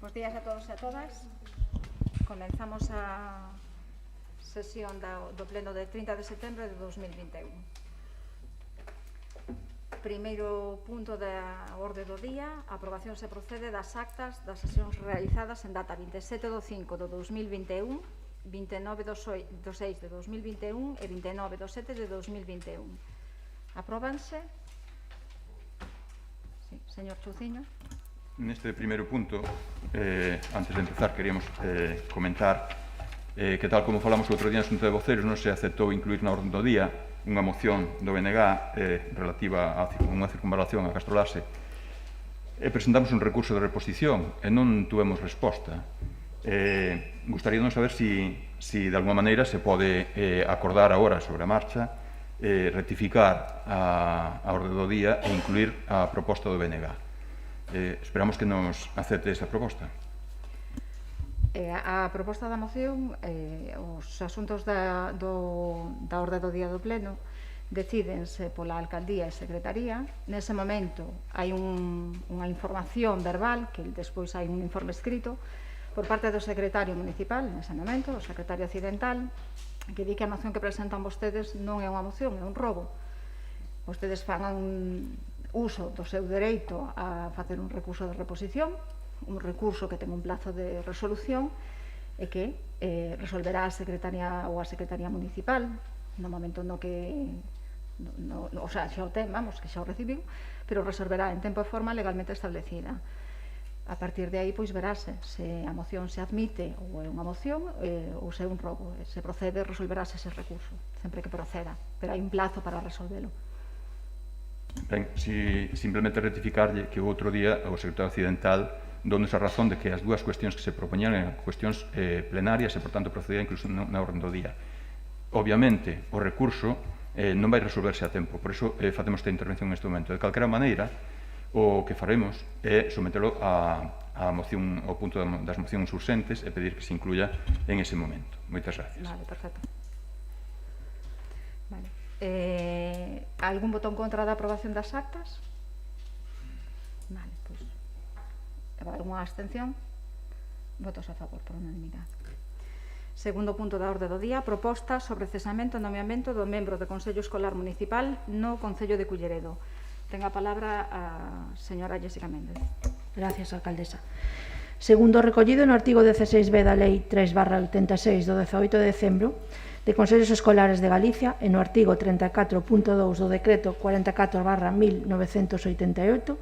Bos días a todos e a todas. Comenzamos a sesión do pleno de 30 de setembro de 2021. Primeiro punto da orde do día, a aprobación se procede das actas das sesións realizadas en data 27 do 5 do 2021, 29 do 6 de 2021 e 29 do 7 de 2021. Apróbanse? Sí, señor Chouciño. Neste primeiro punto, antes de empezar, queríamos comentar que tal como falamos o outro día no asunto de voceros, non se aceptou incluir na orde do día unha moción do BNG relativa a unha circunvalación a Castrolaxe e presentamos un recurso de reposición e non tuvemos resposta. Gustaríanos saber se de alguma maneira se pode acordar agora sobre a marcha, rectificar a orde do día e incluir a proposta do BNG. Esperamos que nos acepte esa proposta. A proposta da moción, os asuntos da orde do día do pleno decídense pola alcaldía e secretaría. Nese momento hai unha información verbal, que despois hai un informe escrito por parte do secretario municipal, nese momento, o secretario occidental, que di que a moción que presentan vostedes non é unha moción, é un robo. Vostedes fan uso do seu dereito a facer un recurso de reposición, un recurso que ten un plazo de resolución e que resolverá a Secretaría ou a Secretaría Municipal no momento no que o sea, xa o ten, vamos, que xa o recibiu, pero resolverá en tempo e forma legalmente establecida. A partir de aí, pois, verase se a moción se admite ou é unha moción ou se é un robo. Se procede, resolverase ese recurso, sempre que proceda, pero hai un plazo para resolvelo. Ben, simplemente rectificarlle que o outro día o secretario occidental donde a razón de que as dúas cuestións que se propoñían eran cuestións plenarias e, por tanto, procedía incluso na orde do día. Obviamente, o recurso non vai resolverse a tempo, por iso facemos esta intervención neste momento. De calquera maneira, o que faremos é sometelo ao punto das mocións urxentes e pedir que se incluya en ese momento. Moitas gracias. Vale, perfecto. Vale. Algún voto en contra da aprobación das actas? Vale, pois algunha abstención? Votos a favor por unanimidade. Segundo punto da orde do día, proposta sobre cesamento e nomeamento do membro do Consello Escolar Municipal no Concello de Culleredo. Ten a palabra a señora Jéssica Méndez. Gracias, alcaldesa. Segundo recollido no artigo 16b da Lei 3/86 do 18 de decembro de Consellos Escolares de Galicia e no artigo 34.2 do Decreto 44/1988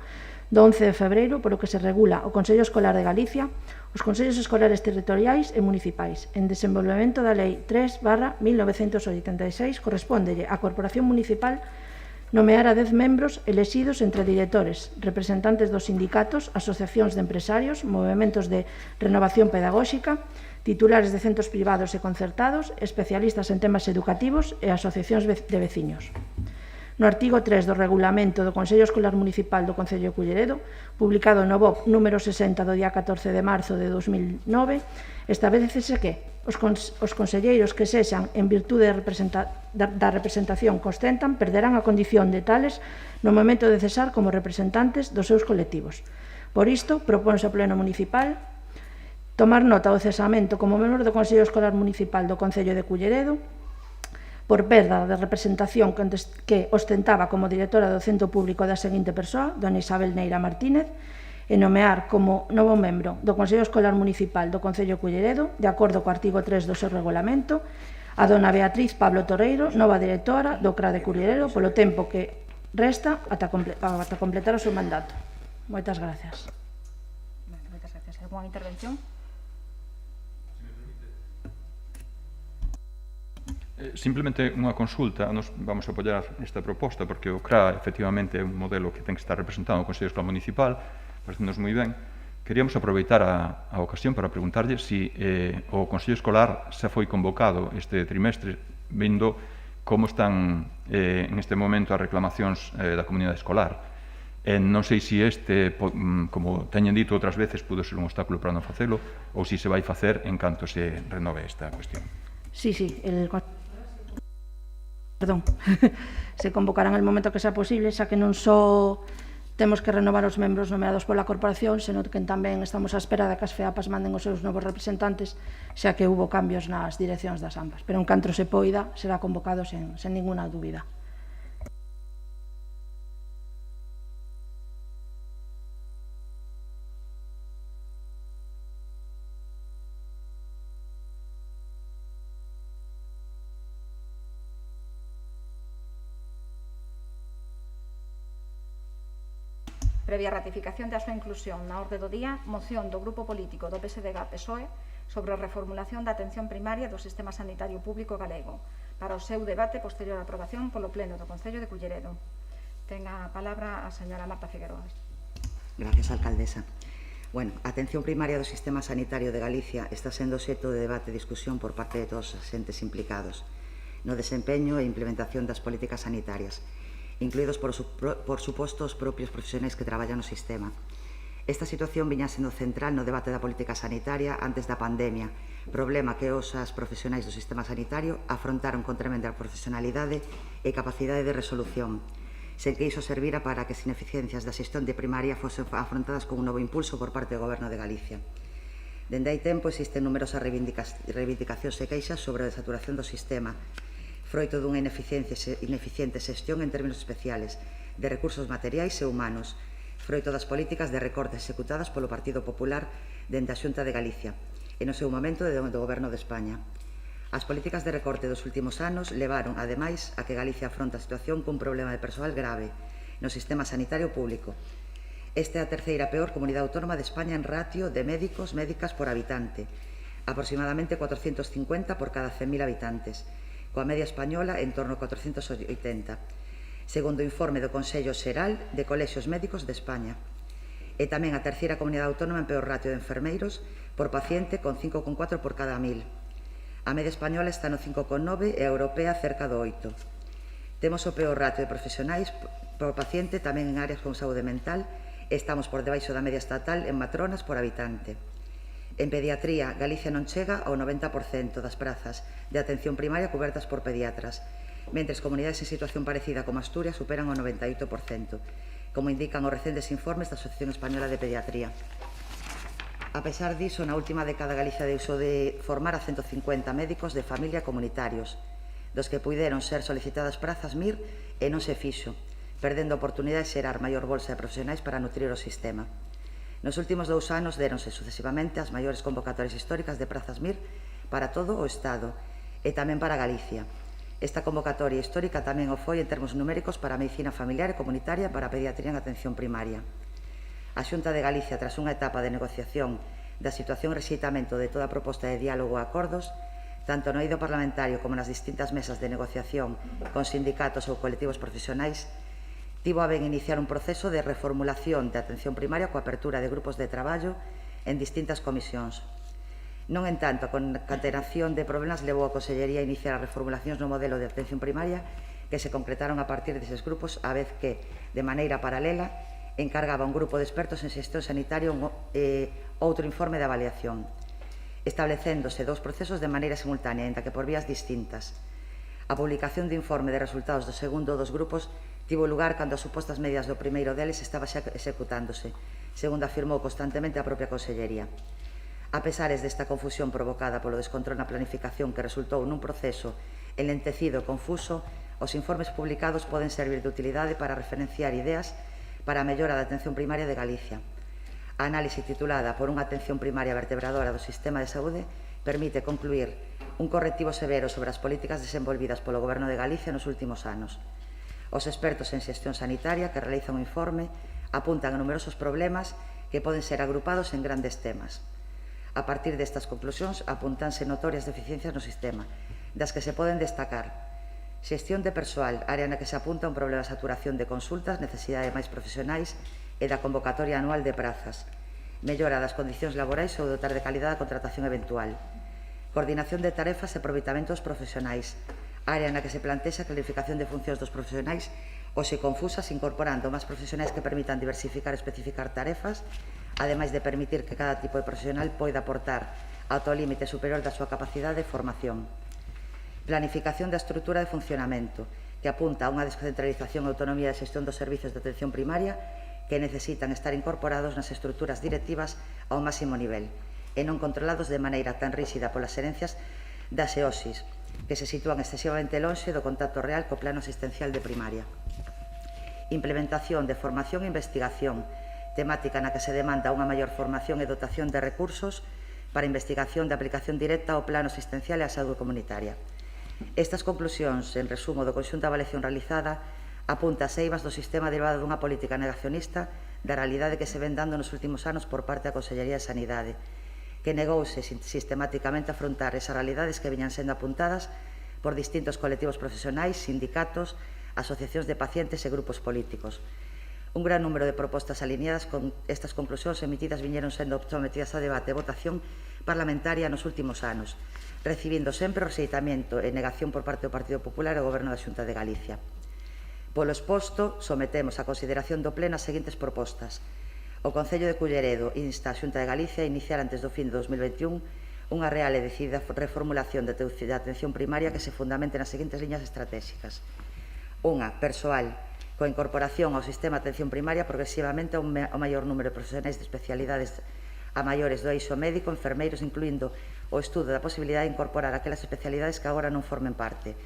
do 11 de febreiro, polo que se regula o Consello Escolar de Galicia, os Consellos Escolares Territoriais e Municipais. En desenvolvemento da Lei 3/1986 correspóndelle á Corporación Municipal nomear a 10 membros elexidos entre directores, representantes dos sindicatos, asociacións de empresarios, movementos de renovación pedagóxica, titulares de centros privados e concertados, especialistas en temas educativos e asociacións de veciños. No artigo 3 do Regulamento do Consello Escolar Municipal do Concello de Culleredo, publicado no BOP número 60 do día 14 de marzo de 2009, establecese que os conselleiros que sexan en virtude da representación que ostentan perderán a condición de tales no momento de cesar como representantes dos seus colectivos. Por isto, propónse ao Pleno Municipal tomar nota do cesamento como membro do Consello Escolar Municipal do Concello de Culleredo por perda de representación que ostentaba como directora do Centro Público da seguinte persoa, dona Isabel Neira Martínez, e nomear como novo membro do Consello Escolar Municipal do Concello de Culleredo, de acordo co artigo 3 do seu regulamento, a dona Beatriz Pablo Torreiro, nova directora do CRA de Culleredo, polo tempo que resta ata completar o seu mandato. Moitas gracias. Moitas gracias. Alguna intervención? Simplemente unha consulta, nos vamos a apoiar esta proposta porque o CRA efectivamente é un modelo que ten que estar representado no Consello Escolar Municipal, parecenos moi ben. Queríamos aproveitar a ocasión para preguntarlle se o Consello Escolar xa foi convocado este trimestre, vendo como están en este momento as reclamacións da comunidade escolar. Non sei se este, como teñen dito outras veces, pudo ser un obstáculo para non facelo ou se vai facer en canto se renove esta cuestión. Sí, se convocarán en el momento que sea posible, xa que non só Temos que renovar os membros nomeados pola corporación, senón que tamén estamos á espera de que as FEAPAS manden os seus novos representantes, xa que hubo cambios nas direccións das ambas. Pero en canto se poida, será convocado sen ninguna dúbida. Previa ratificación da súa inclusión na orde do día, moción do Grupo Político do PSDG-PSOE sobre a reformulación da atención primaria do sistema sanitario público galego para o seu debate posterior a aprobación polo Pleno do Concello de Culleredo. Ten a palabra a señora Marta Figueroa. Gracias, alcaldesa. Bueno, a atención primaria do sistema sanitario de Galicia está sendo obxecto de debate e discusión por parte de todos os entes implicados no desempeño e implementación das políticas sanitarias, incluídos por suposto os propios profesionais que traballan no sistema. Esta situación viña sendo central no debate da política sanitaria antes da pandemia, problema que os profesionais do sistema sanitario afrontaron con tremenda profesionalidade e capacidade de resolución, sen que iso servira para que as ineficiencias da xestión de primaria fosen afrontadas con un novo impulso por parte do Goberno de Galicia. Dende hai tempo existen numerosas reivindicacións e queixas sobre a desaturación do sistema, froito dunha ineficiente xestión en términos especiales de recursos materiais e humanos, froito das políticas de recortes executadas polo Partido Popular dende a Xunta de Galicia e no seu momento do Goberno de España. As políticas de recorte dos últimos anos levaron, ademais, a que Galicia afronta a situación cun problema de persoal grave no sistema sanitario público. Esta é a terceira peor comunidade autónoma de España en ratio de médicas por habitante, aproximadamente 450 por cada 100.000 habitantes, coa media española en torno a 480, segundo o informe do Consello Xeral de Colexios Médicos de España. É tamén a terceira comunidade autónoma en peor ratio de enfermeiros por paciente, con 5,4 por cada 1.000. A media española está no 5,9 e a europea cerca do 8. Temos o peor ratio de profesionais por paciente tamén en áreas con saúde mental e estamos por debaixo da media estatal en matronas por habitante. En pediatría, Galicia non chega ao 90% das prazas de atención primaria cobertas por pediatras, mentres comunidades en situación parecida como Asturias superan o 98%, como indican os recentes informes da Asociación Española de Pediatría. A pesar diso, na última década Galicia deixou de formar a 150 médicos de familia comunitarios, dos que puideron ser solicitadas prazas MIR e non se fixo, perdendo a oportunidade de xerar maior bolsa de profesionais para nutrir o sistema. Nos últimos 2 anos deronse sucesivamente as maiores convocatorias históricas de prazas MIR para todo o Estado e tamén para Galicia. Esta convocatoria histórica tamén o foi en termos numéricos para a medicina familiar e comunitaria e para a pediatría en atención primaria. A Xunta de Galicia, tras unha etapa de negociación da situación e rexeitamento de toda a proposta de diálogo e acordos, tanto no eido parlamentario como nas distintas mesas de negociación con sindicatos ou colectivos profesionais, tivo a ben iniciar un proceso de reformulación de atención primaria coa apertura de grupos de traballo en distintas comisións. Non en tanto, a concatenación de problemas levou a Consellería a iniciar as reformulacións no modelo de atención primaria que se concretaron a partir deses grupos, a vez que, de maneira paralela, encargaba un grupo de expertos en xestión sanitaria outro informe de avaliación, establecéndose 2 procesos de maneira simultánea, enta que por vías distintas. A publicación de informe de resultados do segundo dos grupos tivo lugar cando as supostas medidas do primeiro deles estaba xa executándose, segundo afirmou constantemente a propia Consellería. A pesares desta confusión provocada polo descontrol na planificación que resultou nun proceso enlentecido e confuso, os informes publicados poden servir de utilidade para referenciar ideas para a mellora da atención primaria de Galicia. A análise titulada Por unha atención primaria vertebradora do sistema de saúde permite concluir un correctivo severo sobre as políticas desenvolvidas polo Goberno de Galicia nos últimos anos. Os expertos en xestión sanitaria que realizan o informe apuntan a numerosos problemas que poden ser agrupados en grandes temas. A partir destas conclusións apúntanse notorias deficiencias no sistema, das que se poden destacar: xestión de persoal, área na que se apunta un problema de saturación de consultas, necesidade de máis profesionais e da convocatoria anual de prazas, mellora das condicións laborais ou dotar de calidade a contratación eventual, coordinación de tarefas e aproveitamento dos profesionais, área na que se plantexa a clarificación de funcións dos profesionais hoxe confusas, incorporando máis profesionais que permitan diversificar e especificar tarefas, ademais de permitir que cada tipo de profesional poida aportar ata o límite superior da súa capacidade de formación. Planificación da estrutura de funcionamento, que apunta a unha descentralización e autonomía de xestión dos servizos de atención primaria que necesitan estar incorporados nas estruturas directivas ao máximo nivel e non controlados de maneira tan ríxida polas xerencias das EOSIS, que se sitúan excesivamente lonxe do contacto real co plano asistencial de primaria. Implementación de formación e investigación, temática na que se demanda unha maior formación e dotación de recursos para investigación de aplicación directa ao plano asistencial e á saúde comunitaria. Estas conclusións, en resumo do conxunto da avaliación realizada, apunta as eivas do sistema derivado dunha política negacionista da realidade que se ven dando nos últimos anos por parte da Consellería de Sanidade, que negouse sistemáticamente a afrontar esas realidades que viñan sendo apuntadas por distintos colectivos profesionais, sindicatos, asociacións de pacientes e grupos políticos. Un gran número de propostas alineadas con estas conclusións emitidas viñeron sendo sometidas a debate e votación parlamentaria nos últimos anos, recibindo sempre o rexeitamento e negación por parte do Partido Popular e o Goberno da Xunta de Galicia. Polo exposto, sometemos a consideración do Pleno as seguintes propostas. O Concello de Culleredo insta a Xunta de Galicia a iniciar antes do fin de 2021 unha real e decidida reformulación da atención primaria que se fundamente nas seguintes liñas estratégicas. Unha, persoal, coa incorporación ao sistema de atención primaria progresivamente ao maior número de profesionais de especialidades a maiores do eixo médico, enfermeiros, incluindo o estudo da posibilidade de incorporar aquelas especialidades que agora non formen parte,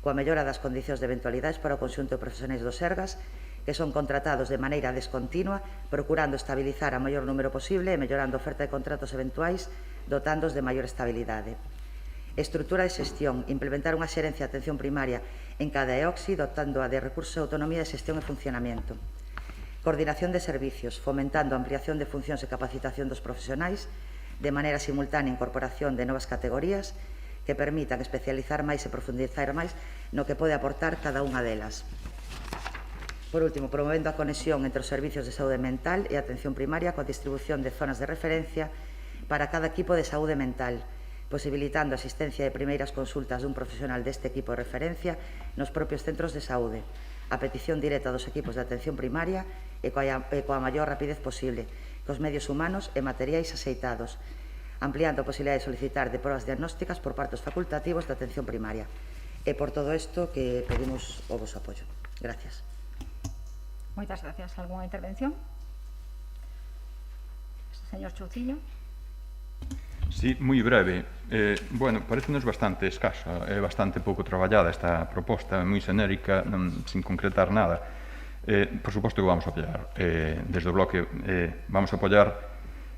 coa mellora das condicións de eventualidades para o conxunto de profesionais do Sergas, que son contratados de maneira descontinua, procurando estabilizar a maior número posible e mellorando a oferta de contratos eventuais, dotándoos de maior estabilidade. Estrutura de xestión, implementar unha xerencia de atención primaria en cada EOXI, dotándoa de recursos e autonomía de xestión e funcionamento. Coordinación de servicios, fomentando a ampliación de funcións e capacitación dos profesionais, de maneira simultánea incorporación de novas categorías que permitan especializar máis e profundizar máis no que pode aportar cada unha delas. Por último, promovendo a conexión entre os servicios de saúde mental e atención primaria coa distribución de zonas de referencia para cada equipo de saúde mental, posibilitando a asistencia de primeiras consultas dun profesional deste equipo de referencia nos propios centros de saúde, a petición directa dos equipos de atención primaria e coa maior rapidez posible, cos medios humanos e materiais axeitados, ampliando a posibilidade de solicitar de probas diagnósticas por partos facultativos de atención primaria. E por todo isto que pedimos o vosso apoio. Gracias. Moitas gracias. Algúnha intervención? Señor Chouciño. Sí, moi breve. Bueno, parecenos bastante escasa, é bastante pouco traballada esta proposta, moi xenérica, sin concretar nada. Por suposto que vamos a apoiar. Desde o bloque vamos a apoiar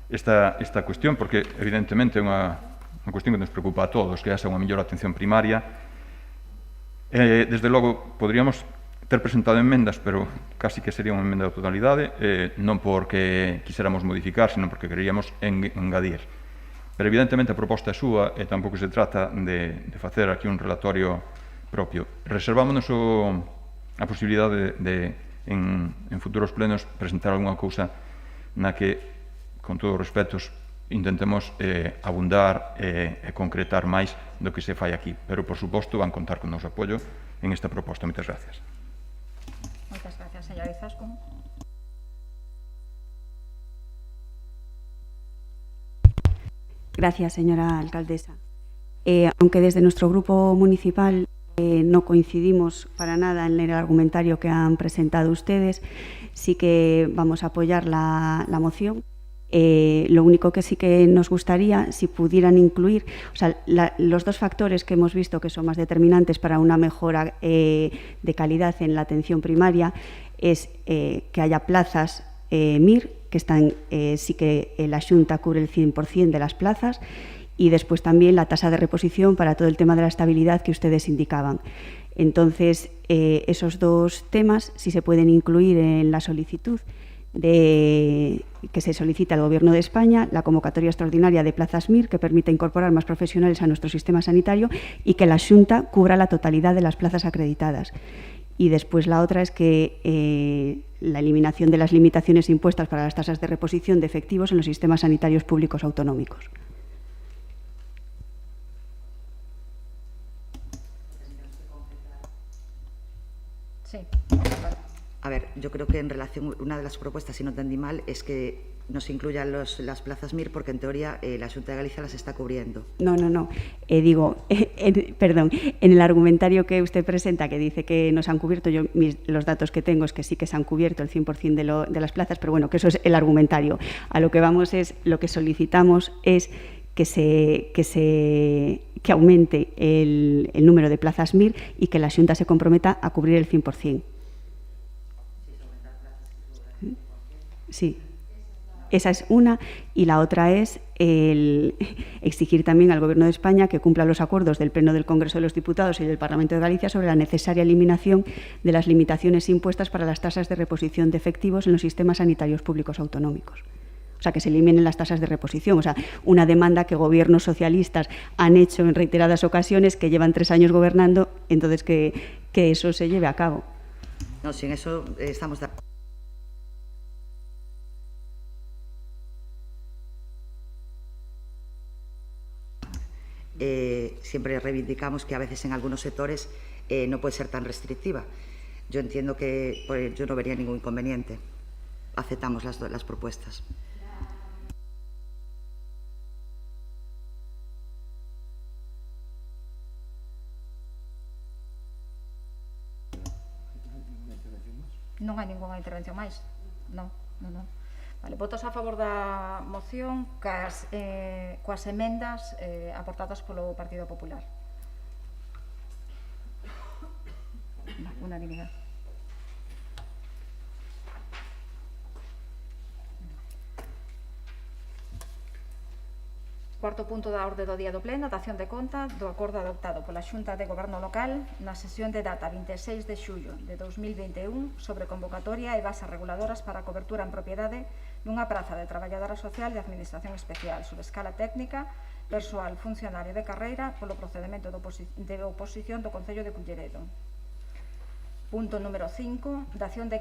esta cuestión, porque evidentemente é unha cuestión que nos preocupa a todos, que haxa unha mellor atención primaria. Desde logo, poderíamos ter presentado enmendas, pero casi que sería unha emenda de totalidade, non porque quixéramos modificar, sino porque queríamos engadir. Pero evidentemente a proposta é súa e tampouco se trata de facer aquí un relatorio propio. Reservámonos a posibilidade de en futuros plenos presentar algunha cousa na que, con todos os respetos, intentemos abundar e concretar máis do que se fai aquí. Pero, por suposto, van contar con o noso apoio en esta proposta. Moitas gracias. Moitas gracias, señora Izaskun. Gracias, señora alcaldesa. Aunque desde nuestro grupo municipal no coincidimos para nada en el argumentario que han presentado ustedes, sí que vamos a apoyar la moción. Lo único que sí que nos gustaría, si pudieran incluir, o sea, los dos factores que hemos visto que son más determinantes para una mejora de calidad en la atención primaria es que haya plazas MIR, que están, sí que la Xunta cubre el 100% de las plazas, y después también la tasa de reposición para todo el tema de la estabilidad que ustedes indicaban. Entonces, esos dos temas, si se pueden incluir en la solicitud que se solicita al Gobierno de España, la convocatoria extraordinaria de plazas MIR, que permita incorporar más profesionales a nuestro sistema sanitario y que la Xunta cubra la totalidad de las plazas acreditadas. Y después la otra es que la eliminación de las limitaciones impuestas para las tasas de reposición de efectivos en los sistemas sanitarios públicos autonómicos. Sí. A ver, yo creo que en relación, una de las propuestas, si no entendí mal, es que no se incluyan las plazas MIR porque en teoría la Xunta de Galicia las está cubriendo. No. Perdón, en el argumentario que usted presenta, que dice que nos han cubierto, los datos que tengo es que sí que se han cubierto el 100% de las plazas, pero bueno, que eso es el argumentario. A lo que vamos es, lo que solicitamos es que aumente el número de plazas MIR y que la Xunta se comprometa a cubrir el 100%. Sí. Esa es una, y la otra es exigir también al Gobierno de España que cumpla los acuerdos del Pleno del Congreso de los Diputados y del Parlamento de Galicia sobre la necesaria eliminación de las limitaciones impuestas para las tasas de reposición de efectivos en los sistemas sanitarios públicos autonómicos. O sea, que se eliminen las tasas de reposición. O sea, una demanda que gobiernos socialistas han hecho en reiteradas ocasiones, que llevan 3 años gobernando, entonces que eso se lleve a cabo. No, sin eso estamos de acuerdo. Siempre reivindicamos que a veces en algunos sectores no puede ser tan restrictiva. Yo entiendo que yo no vería ningún inconveniente. Aceptamos las propuestas. Non hai ningunha intervención máis? Non. Vale, votos a favor da moción coas emendas aportadas polo Partido Popular. Unanimidade. Cuarto punto da orde do día do pleno, dación de conta do acordo adoptado pola Xunta de Goberno Local na sesión de data 26 de xullo de 2021 sobre convocatoria e bases reguladoras para a cobertura en propiedade dunha praza de traballadora social de Administración Especial sobre escala técnica, persoal funcionario de carreira polo procedimento de oposición do Concello de Culleredo. Punto número 5, dación de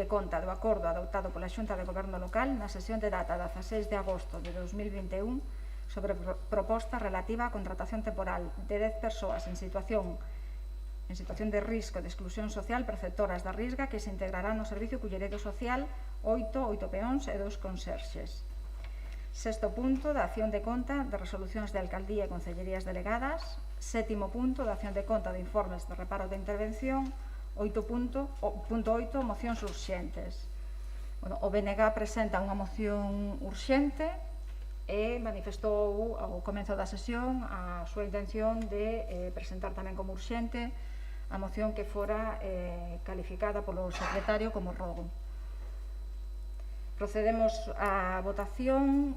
conta do acordo adoptado pola Xunta de Goberno Local na sesión de data 16 de agosto de 2021 sobre proposta relativa a contratación temporal de 10 persoas en situación de risco de exclusión social preceptoras da Risga que se integrarán no Servicio Culleredo Social 8 peóns e 2 conserxes. Sexto punto, dación de conta de resolucións de alcaldía e concellerías delegadas. Sétimo punto, dación de conta de informes de reparo de intervención. 8.8, mocións urxentes. O BNG presenta unha moción urxente e manifestou ao comezo da sesión a súa intención de presentar tamén como urxente a moción que fora calificada polo secretario como rogo. Procedemos á votación,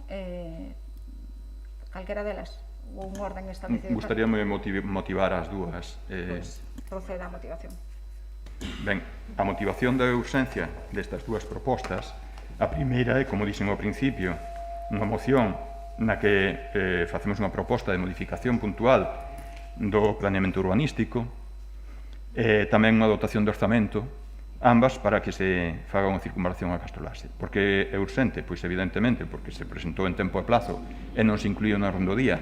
calquera delas, ou un orden establecido. Gustaríame motivar as dúas. Proceda a motivación. Ben, a motivación da urxencia destas dúas propostas, a primeira é, como dixen ao principio, unha moción na que facemos unha proposta de modificación puntual do planeamento urbanístico, tamén unha dotación de orzamento, ambas para que se faga unha circunvalación a Castrolaxe. Porque é urxente? Pois evidentemente, porque se presentou en tempo e plazo e non se incluíu na rondodía.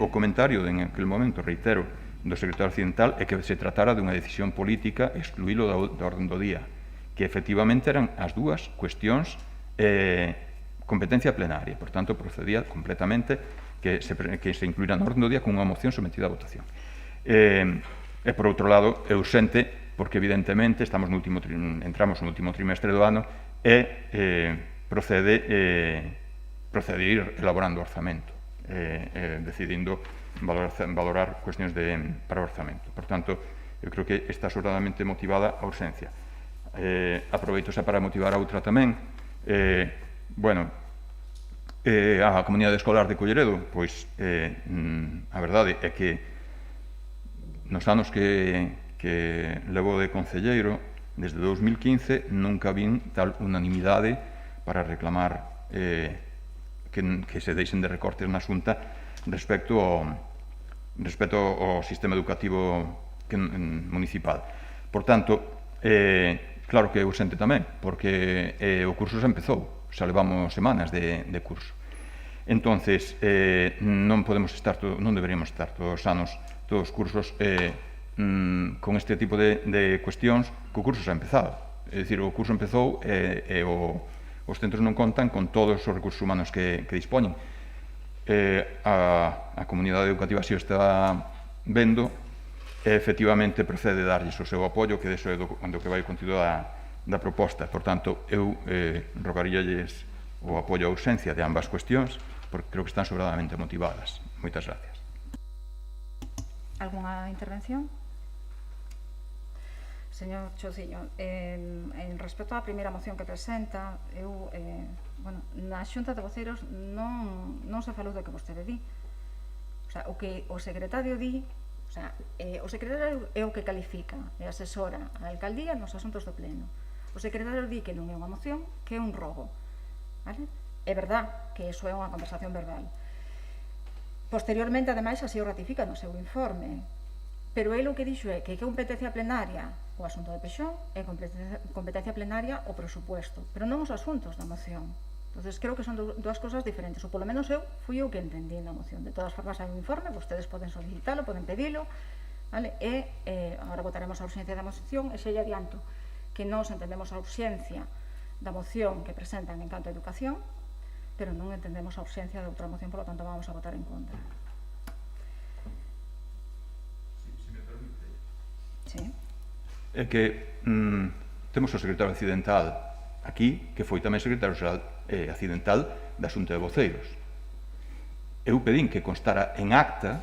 O comentario en aquel momento, reitero, do secretario occidental é que se tratara dunha decisión política excluílo da orden do día, que efectivamente eran as dúas cuestións competencia plenaria, por tanto procedía completamente que se incluíra na orden do día con unha moción sometida a votación. E por outro lado é urxente porque evidentemente entramos no último trimestre do ano e procede ir elaborando orzamento, decidindo valorar cuestións para o orzamento. Por tanto, eu creo que está sobradamente motivada a urxencia. Aproveito xa para motivar a outra tamén. A comunidade escolar de Culleredo, pois a verdade é que nos anos que levo de concelleiro, desde 2015, nunca vin tal unanimidade para reclamar que se deixen de recortes na Xunta respecto ao sistema educativo municipal. Por tanto, claro que é urxente tamén, porque o curso xa empezou, xa levamos semanas de curso. Entonces, non deberíamos estar todos os anos, todos os cursos, con este tipo de cuestións, que o curso xa ha empezado. É dicir, o curso empezou e os centros non contan con todos os recursos humanos que dispoñen. A comunidade educativa así o está vendo e efectivamente procede darlles o seu apoio, que deso é do que vai o contido da proposta. Por tanto, eu rogaríalles o apoio a ausencia de ambas cuestións, porque creo que están sobradamente motivadas. Moitas gracias. Algunha intervención? Señor Chouciño, en respecto á primeira moción que presenta, eu, na Xunta de Voceiros non se falou do que vostede di. O sea, o que o secretario di, o sea, o secretario é o que califica e asesora a alcaldía nos asuntos do pleno. O secretario di que non é unha moción, que é un rogo. Vale? É verdad que iso é unha conversación verbal. Posteriormente, ademais, así o ratifica no seu informe. Pero ele o que dixo é que competencia plenaria o asunto de Pexón e competencia plenaria o presupuesto, pero non os asuntos da moción. Entonces, creo que son dúas cosas diferentes, ou polo menos eu fui o que entendí na moción. De todas formas, hai un informe, vostedes poden solicitalo, poden pedilo, vale? E agora votaremos a urxencia da moción, e xa lle adianto que nós entendemos a urxencia da moción que presentan en canto a educación, pero non entendemos a urxencia da outra moción, polo tanto vamos a votar en contra. Sí. É que temos o secretario accidental aquí, que foi tamén secretario accidental da Xunta de Voceiros. Eu pedín que constara en acta,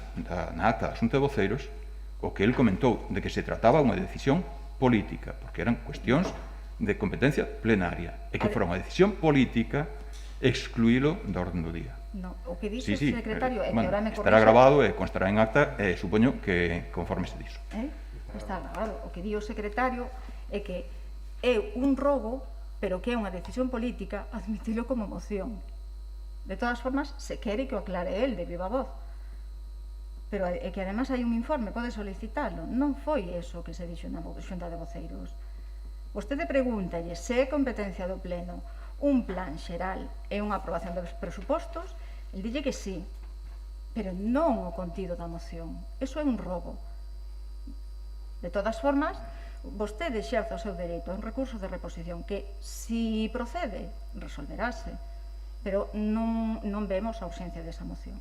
na acta da Xunta de Voceiros, o que el comentou de que se trataba unha decisión política, porque eran cuestións de competencia plenaria, e que fora unha decisión política excluílo da orden do día. No, o que dixe o secretario é que ahora me corrixe. Estará grabado e constará en acta, e supoño que conforme se dixo. Está grabado. O que di o secretario é que é un rogo, pero que é unha decisión política admitilo como moción. De todas formas, se quere que o aclare el de viva voz. Pero é que además hai un informe, pode solicitalo. Non foi eso que se dixo na Xunta de Voceiros. Vostede pregúntalle se é competencia do Pleno un plan xeral e unha aprobación dos presupostos, el dille que sí, pero non o contido da moción. Eso é un rogo. De todas formas, vostede xerza o seu dereito a un recurso de reposición que, si procede, resolverase, pero non vemos a urxencia desa moción.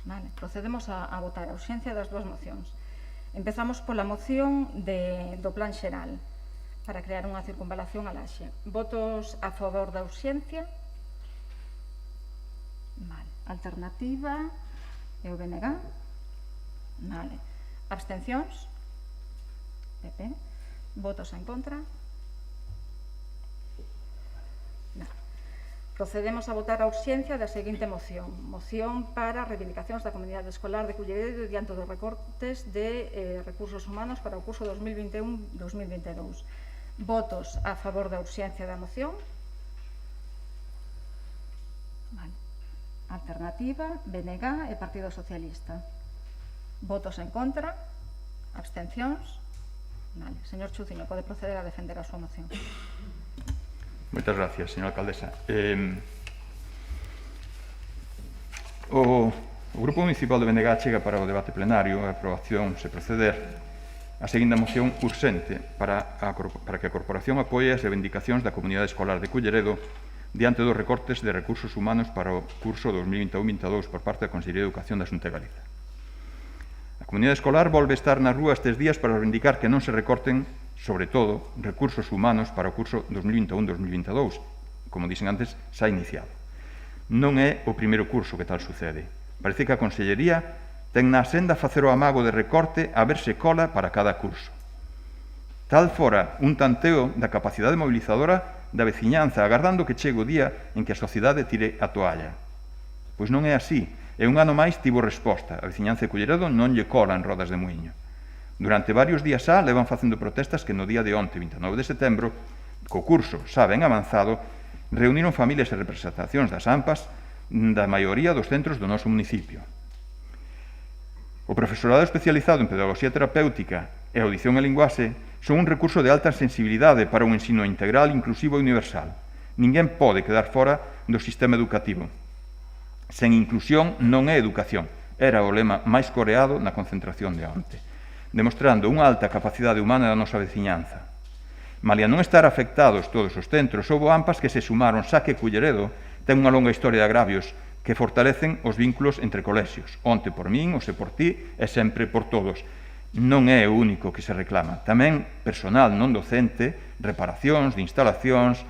Vale? Procedemos a votar a urxencia das dúas mocións. Empezamos pola moción do plan xeral para crear unha circunvalación a Laxe. Votos a favor da urxencia? Vale. Alternativa? E o BNG? Vale. Abstencións? PP. Votos en contra? No. Procedemos a votar a urxencia da seguinte moción. Moción para reivindicacións da comunidade escolar de Culleredo diante dos recortes de recursos humanos para o curso 2021-2022. Votos a favor da urxencia da moción? Vale. Alternativa, BNG e Partido Socialista. Votos en contra? Abstencións? Vale. Señor Chouciño, pode proceder a defender a súa moción. Moitas gracias, señora alcaldesa. O Grupo Municipal de BNG chega para o debate plenario a aprobación, se proceder, a seguinte moción urxente para que a Corporación apoie as reivindicacións da comunidade escolar de Culleredo diante dos recortes de recursos humanos para o curso 2021-2022 por parte da Consellería de Educación da Xunta de Galiza. A comunidade escolar volve estar nas rúas estes días para reivindicar que non se recorten, sobre todo, recursos humanos para o curso 2021-2022, como dixen antes, xa iniciado. Non é o primeiro curso que tal sucede. Parece que a Consellería ten na senda facer o amago de recorte a verse cola para cada curso. Tal fora un tanteo da capacidade mobilizadora da veciñanza, agardando que chegue o día en que a sociedade tire a toalla. Pois non é así. E un ano máis tivo resposta. A veciñanza de Culleredo non lle cola en rodas de muiño. Durante varios días xa levan facendo protestas que no día de onte, 29 de setembro, co curso xa ben avanzado, reuniron familias e representacións das AMPAs da maioría dos centros do noso municipio. O profesorado especializado en pedagogía terapéutica e audición e linguaxe son un recurso de alta sensibilidade para un ensino integral, inclusivo e universal. Ninguén pode quedar fora do sistema educativo. Sen inclusión non é educación. Era o lema máis coreado na concentración de onte, demostrando unha alta capacidade humana da nosa veciñanza. Malia non estar afectados todos os centros, houbo AMPAs que se sumaron, xa que Culleredo ten unha longa historia de agravios que fortalecen os vínculos entre colexios. Onte por min, ose por ti e sempre por todos. Non é o único que se reclama. Tamén personal non docente, reparacións de instalacións,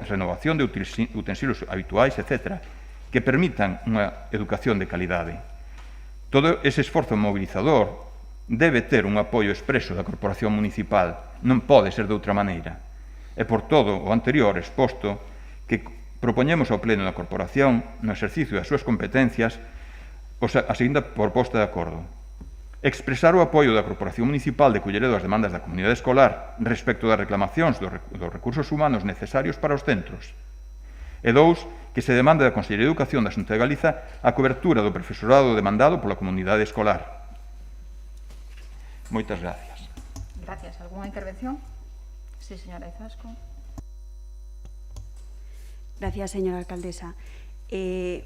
renovación de utensilios habituais, etc., que permitan unha educación de calidade. Todo ese esforzo mobilizador debe ter un apoio expreso da Corporación Municipal, non pode ser de outra maneira. E por todo o anterior exposto, que propoñemos ao Pleno da Corporación, no exercicio das súas competencias, a seguinte proposta de acordo. Expresar o apoio da Corporación Municipal de Culleredo ás demandas da comunidade escolar respecto das reclamacións dos recursos humanos necesarios para os centros. E 2, que se demande da Consellería de Educación da Xunta de Galiza a cobertura do profesorado demandado pola comunidade escolar. Moitas gracias. Gracias. ¿Alguna intervención? Sí, señora Izasco. Gracias, señora alcaldesa.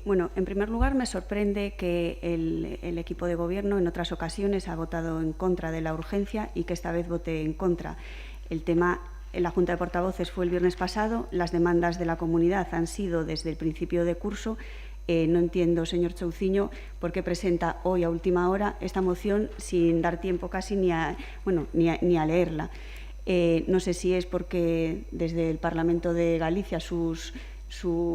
Bueno, en primer lugar, me sorprende que el equipo de gobierno en otras ocasiones ha votado en contra de la urgencia y que esta vez vote en contra. El tema en la Junta de Portavoces fue el viernes pasado. Las demandas de la comunidad han sido desde el principio de curso. No entiendo, señor Chouciño, por qué presenta hoy a última hora esta moción sin dar tiempo casi ni a leerla. No sé si es porque desde el Parlamento de Galicia sus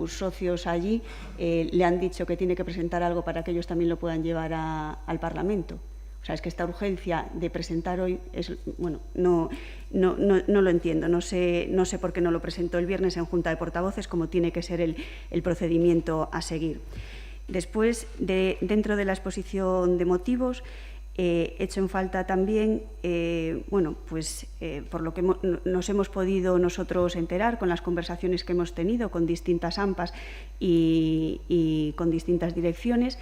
socios allí le han dicho que tiene que presentar algo para que ellos también lo puedan llevar al Parlamento. O sea, es que esta urgencia de presentar hoy es, bueno, no lo entiendo. No sé por qué no lo presentó el viernes en Junta de Portavoces, como tiene que ser el procedimiento a seguir. Después, dentro de la exposición de motivos, he hecho en falta también, por lo que nos hemos podido nosotros enterar con las conversaciones que hemos tenido con distintas AMPAs y con distintas direcciones,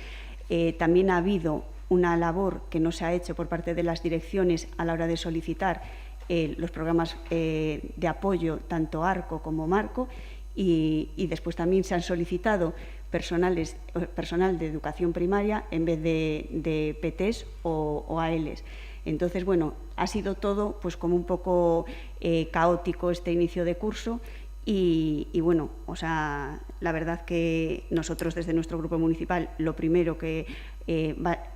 también ha habido una labor que no se ha hecho por parte de las direcciones a la hora de solicitar los programas de apoyo, tanto ARCO como Marco, y después también se han solicitado personal de educación primaria en vez de PTs o ALs. Entonces, bueno, ha sido todo pues como un poco caótico este inicio de curso y bueno, o sea, la verdad que nosotros desde nuestro grupo municipal lo primero que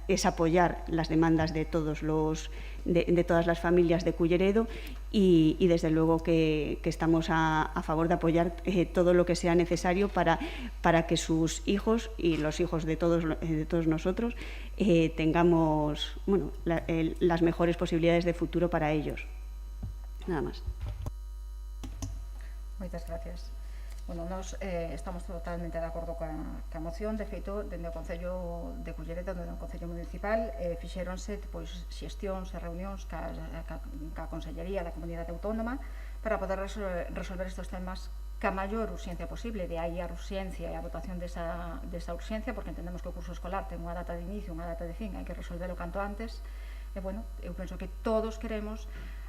es apoyar las demandas de todas las familias de Culleredo y desde luego que estamos a favor de apoyar todo lo que sea necesario para que sus hijos y los hijos de todos nosotros tengamos las mejores posibilidades de futuro para ellos. Nada más. Moitas gracias. Bueno, nós estamos totalmente de acordo ca moción. De feito, dende o Concello de Culleredo, dende o Concello Municipal, fixéronse xestións e reunións ca Consellería da Comunidade Autónoma para poder resolver estes temas ca maior urxencia posible. De aí a urxencia e a votación desa urxencia, porque entendemos que o curso escolar ten unha data de inicio, unha data de fin, hai que resolverlo canto antes. E, bueno, eu penso que todos queremos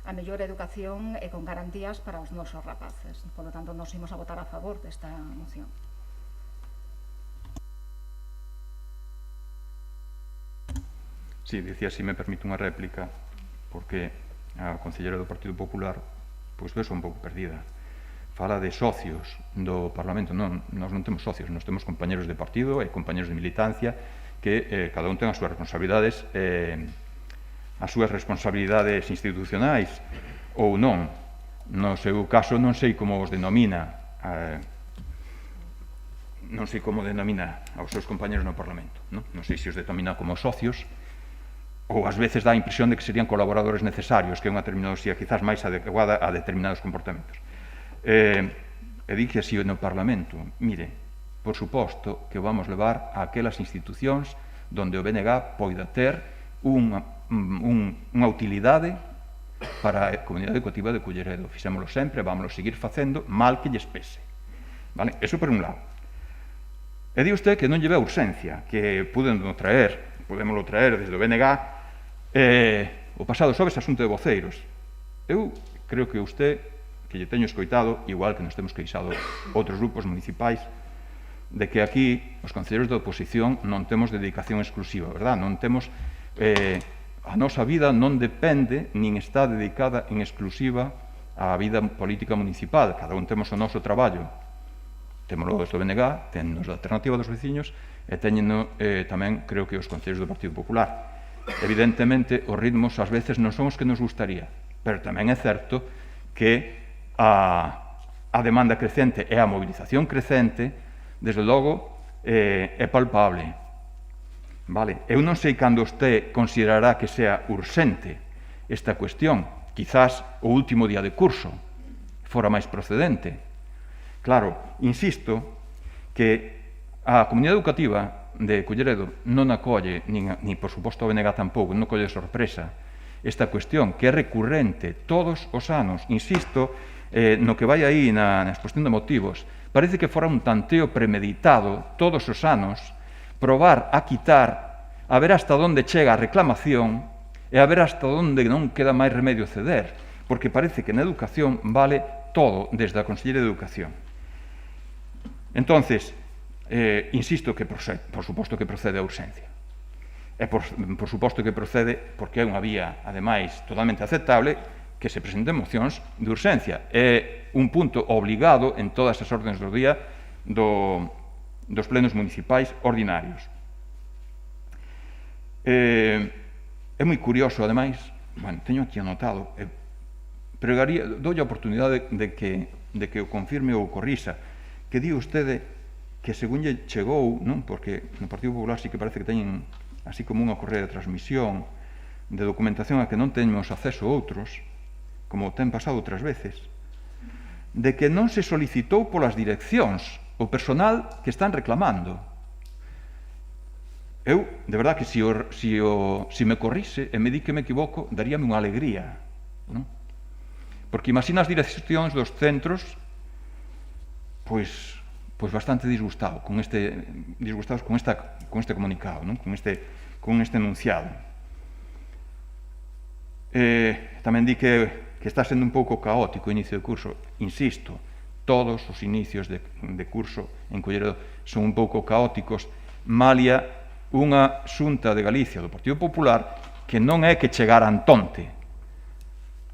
a mellor educación e con garantías para os nosos rapaces. Por lo tanto, nos imos a votar a favor desta moción. Sí, dicía, si me permite unha réplica, porque a concelleira do Partido Popular pois ves un pouco perdida. Fala de socios do Parlamento. Non, nós non temos socios, nós temos compañeros de partido e compañeros de militancia que cada un ten as súas responsabilidades institucionais ou non. No seu caso non sei como os denomina aos seus compañeros no Parlamento. Non sei se os denomina como socios ou ás veces dá a impresión de que serían colaboradores necesarios, que é unha terminoloxía quizás máis adecuada a determinados comportamentos. E di que así no Parlamento, mire, por suposto que vamos levar a aquelas institucións donde o BNG poida ter unha utilidade para a comunidade educativa de Culleredo. Fixémolo sempre, vámonos seguir facendo, mal que lles pese. Vale? Eso por un lado. E di usted que non lle ve urxencia, que podémolo traer desde o BNG o pasado xoves asunto de voceiros. Eu creo que usted, que lle teño escoitado, igual que nos temos queixado outros grupos municipais, de que aquí os concelleiros da oposición non temos dedicación exclusiva, verdad? Non temos a nosa vida non depende nin está dedicada en exclusiva á vida política municipal. Cada un temos o noso traballo. Témolo desde o BNG, tennos a alternativa dos veciños e teñeno tamén, creo que, os concellos do Partido Popular. Evidentemente, os ritmos ás veces non son os que nos gustaría, pero tamén é certo que a demanda crecente e a movilización crecente, desde logo, é palpable. Vale? Eu non sei cando usted considerará que sea urxente esta cuestión. Quizás o último día de curso fora máis procedente. Claro, insisto que a comunidade educativa de Culleredo non acolle, nin por suposto a BNG tampouco, non acolle sorpresa esta cuestión, que é recurrente todos os anos. Insisto, no que vai aí na exposición de motivos, parece que fora un tanteo premeditado todos os anos, probar a quitar, a ver hasta onde chega a reclamación e a ver hasta onde non queda máis remedio ceder, porque parece que na educación vale todo desde a Consellería de Educación. Entonces, insisto que por suposto que procede a urxencia. E por suposto que procede porque é unha vía, ademais, totalmente aceptable que se presenten mocións de urxencia. É un punto obligado en todas as ordenes do día dos plenos municipais ordinarios. É moi curioso, ademais, teño aquí anotado, doulle a oportunidade de que o confirme ou o corrisa, que di vostede que según lle chegou, non? Porque no Partido Popular sí que parece que teñen así como unha correa de transmisión de documentación a que non teñemos acceso outros, como ten pasado outras veces, de que non se solicitou polas direccións o personal que están reclamando. Eu, de verdad, que se me corrise e me di que me equivoco, daríame unha alegría, non? Porque imagina as direccións dos centros, pois bastante disgustados con este comunicado, non? Con este enunciado. Tamén di que está sendo un pouco caótico o inicio de curso. Insisto, todos os inicios de curso en Culleredo son un pouco caóticos, malia unha xunta de Galicia do Partido Popular que non é que chegar a Antonte.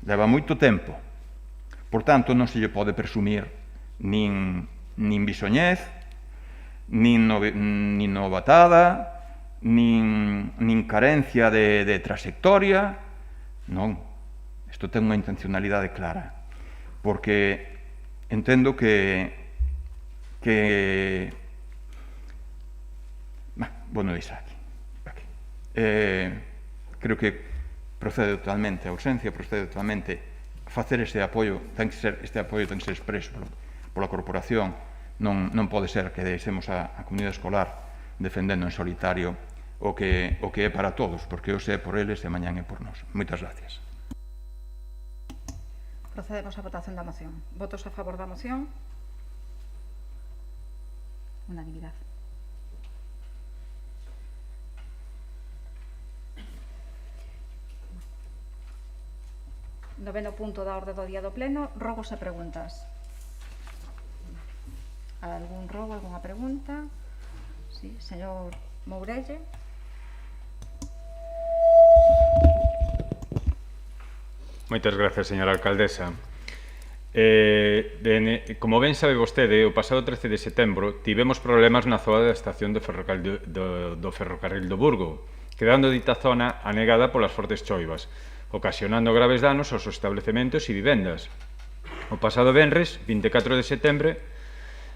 Leva moito tempo. Por tanto, non se lle pode presumir nin bisoñez, nin novatada, nin carencia de trayectoria. Non. Isto ten unha intencionalidade clara. Porque entendo que bueno, deixa aquí. Creo que procede totalmente a urxencia, procede totalmente facer este apoio, ten que ser expreso pola corporación. Non pode ser que deixemos a comunidade escolar defendendo en solitario o que é para todos, porque hoxe é por eles e mañán é por nós. Moitas gracias. Procedemos á votación da moción. Votos a favor da moción? Unanimidade. Noveno punto da orde do día do pleno, rogos e preguntas. Algún rogo, algunha pregunta? Sí, señor Mourelle. Moitas gracias, señora alcaldesa. Como ben sabe vostede, o pasado 13 de setembro tivemos problemas na zona da estación do ferrocarril do Burgo, quedando dita zona anegada polas fortes choivas, ocasionando graves danos aos establecementos e vivendas. O pasado venres, 24 de setembro,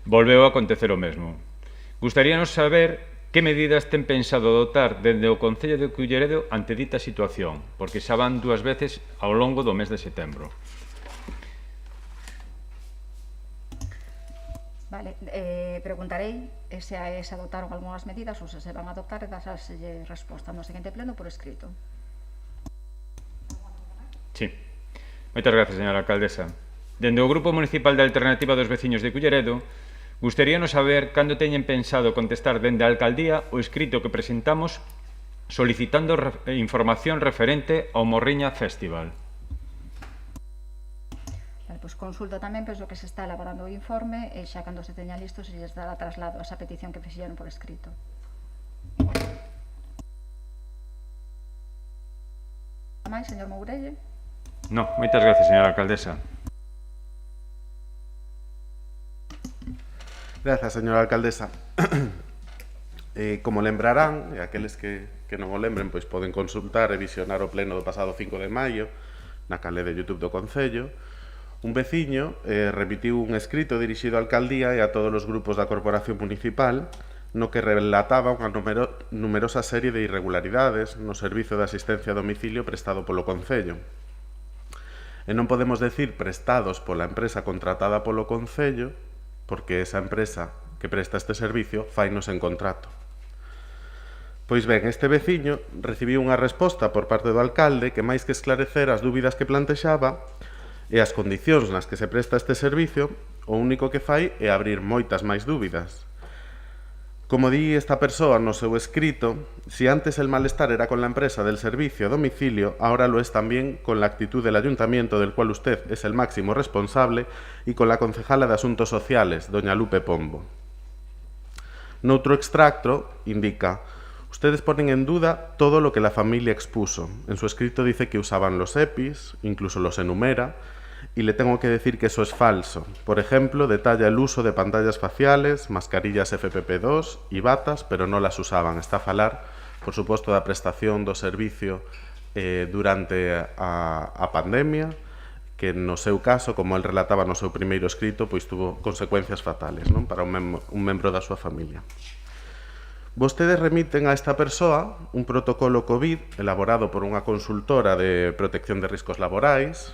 volveu a acontecer o mesmo. Gustaríanos saber que medidas ten pensado adoptar dende o Concello de Culleredo ante dita situación, porque xa van 2 veces ao longo do mes de setembro. Vale, preguntarei se adoptaron algunhas medidas ou se van a adoptar e das resposta no seguinte pleno por escrito. Sí. Moitas gracias, señora alcaldesa. Dende o Grupo Municipal de Alternativa dos Veciños de Culleredo, gustaríanos saber cando teñen pensado contestar dende a alcaldía o escrito que presentamos solicitando información referente ao Morriña Festival. Vale, pois consulta tamén, penso que se está elaborando o informe e xa cando se teña listo se lles dará traslado a esa petición que fixeron por escrito. Máis, señor Mourelle? No, moitas gracias, señora alcaldesa. Grazas, señora alcaldesa. Como lembrarán, e aqueles que non o lembren, pois poden consultar e visionar o pleno do pasado 5 de maio na canle de YouTube do Concello. Un veciño remitiu un escrito dirixido á alcaldía e a todos os grupos da corporación municipal no que relataba unha numerosa serie de irregularidades no servizo de asistencia a domicilio prestado polo Concello. E non podemos decir prestados pola empresa contratada polo Concello, porque esa empresa que presta este servicio fainos en contrato. Pois ben, este veciño recibiu unha resposta por parte do alcalde que máis que esclarecer as dúbidas que plantexaba e as condicións nas que se presta este servicio, o único que fai é abrir moitas máis dúbidas. Como di esta persoa no seu escrito, si antes el malestar era con la empresa del servicio a domicilio, ahora lo es también con la actitud del ayuntamiento del cual usted es el máximo responsable y con la concejala de Asuntos Sociales, doña Lupe Pombo. Noutro extracto indica: ustedes ponen en duda todo lo que la familia expuso. En su escrito dice que usaban los EPIs, incluso los enumera, y le tengo que decir que eso es falso. Por ejemplo, detalla el uso de pantallas faciales, mascarillas FFP2 y batas, pero no las usaban. Está a falar, por suposto, da prestación do servicio durante a pandemia, que no seu caso, como el relataba no seu primeiro escrito, pois tuvo consecuencias fatales, non, para un membro da súa familia. Vostedes remiten a esta persoa un protocolo COVID elaborado por unha consultora de protección de riscos laborais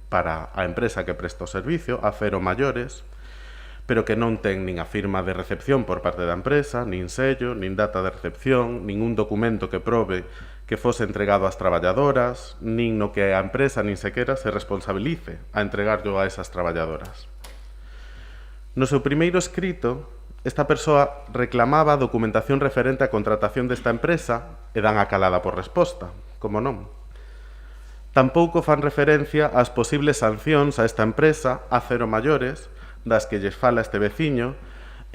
para a empresa que presta o servicio, Acero Maiores, pero que non ten nin a firma de recepción por parte da empresa, nin sello, nin data de recepción, nin un documento que probe que fose entregado ás traballadoras, nin no que a empresa nin sequera se responsabilice a entregarlo a esas traballadoras. No seu primeiro escrito, esta persoa reclamaba a documentación referente á contratación desta empresa e dan a calada por resposta, como non. Tampouco fan referencia ás posibles sancións a esta empresa, Acero Maiores, das que lles fala este veciño,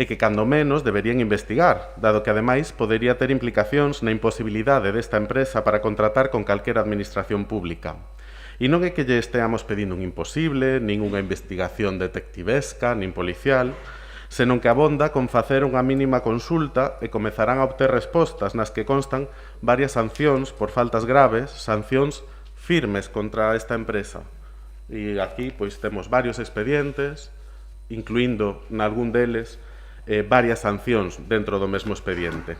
e que cando menos deberían investigar, dado que ademais podería ter implicacións na imposibilidade desta empresa para contratar con calquera administración pública. E non é que lle esteamos pedindo un imposible, nin unha investigación detectivesca, nin policial, senón que abonda con facer unha mínima consulta e comezarán a obter respostas nas que constan varias sancións por faltas graves, sancións firmes contra esta empresa. E aquí pois temos varios expedientes, incluindo nalgún deles varias sancións dentro do mesmo expediente.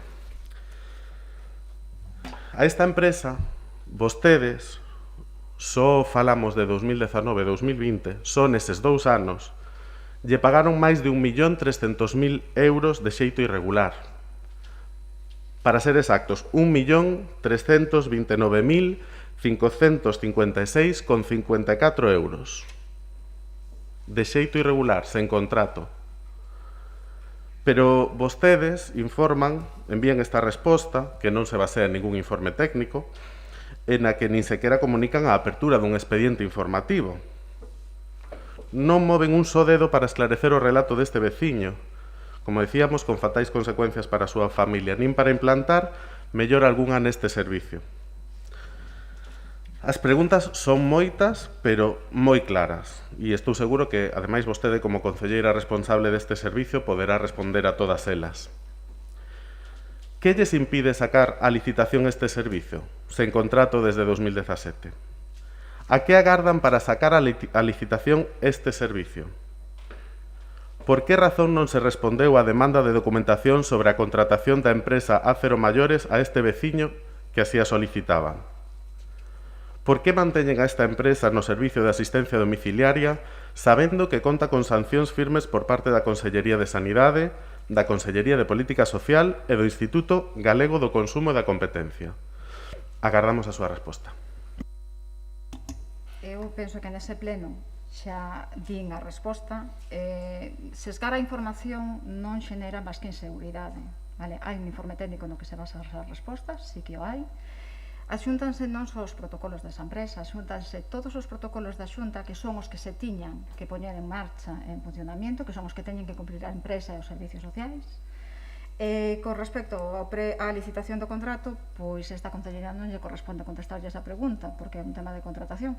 A esta empresa, vostedes, só falamos de 2019 e 2020, só neses 2 anos, lle pagaron máis de 1.300.000 euros de xeito irregular. Para ser exactos, 1.329.556,54 euros. De xeito irregular, sen contrato. Pero vostedes informan, envían esta resposta, que non se basea en ningún informe técnico, en a que nin sequera comunican a apertura dun expediente informativo. Non moven un só dedo para esclarecer o relato deste veciño, como decíamos, con fatais consecuencias para a súa familia, nin para implantar mellora algunha neste servicio. As preguntas son moitas, pero moi claras, e estou seguro que, ademais, vostede, como concelleira responsable deste servicio, poderá responder a todas elas. Que lles impide sacar a licitación este servicio, sen contrato desde 2017? A que agardan para sacar a licitación este servicio? Por que razón non se respondeu á demanda de documentación sobre a contratación da empresa Acero Maiores a este veciño que así a solicitaba? Por que manteñen a esta empresa no servicio de asistencia domiciliaria sabendo que conta con sancións firmes por parte da Consellería de Sanidade, da Consellería de Política Social e do Instituto Galego do Consumo e da Competencia? Agardamos a súa resposta. Eu penso que nese pleno xa din a resposta. Sesgar a información non xenera máis que inseguridade. Hai un informe técnico no que se basan as respostas, sí que o hai. Axúntanse non só os protocolos desa empresa, axúntanse todos os protocolos da Xunta que son os que se tiñan que poñer en marcha en funcionamento, que son os que teñen que cumplir a empresa e os servicios sociais. Con respecto á licitación do contrato, pois esta concellería non lle corresponde contestarlle esa pregunta, porque é un tema de contratación.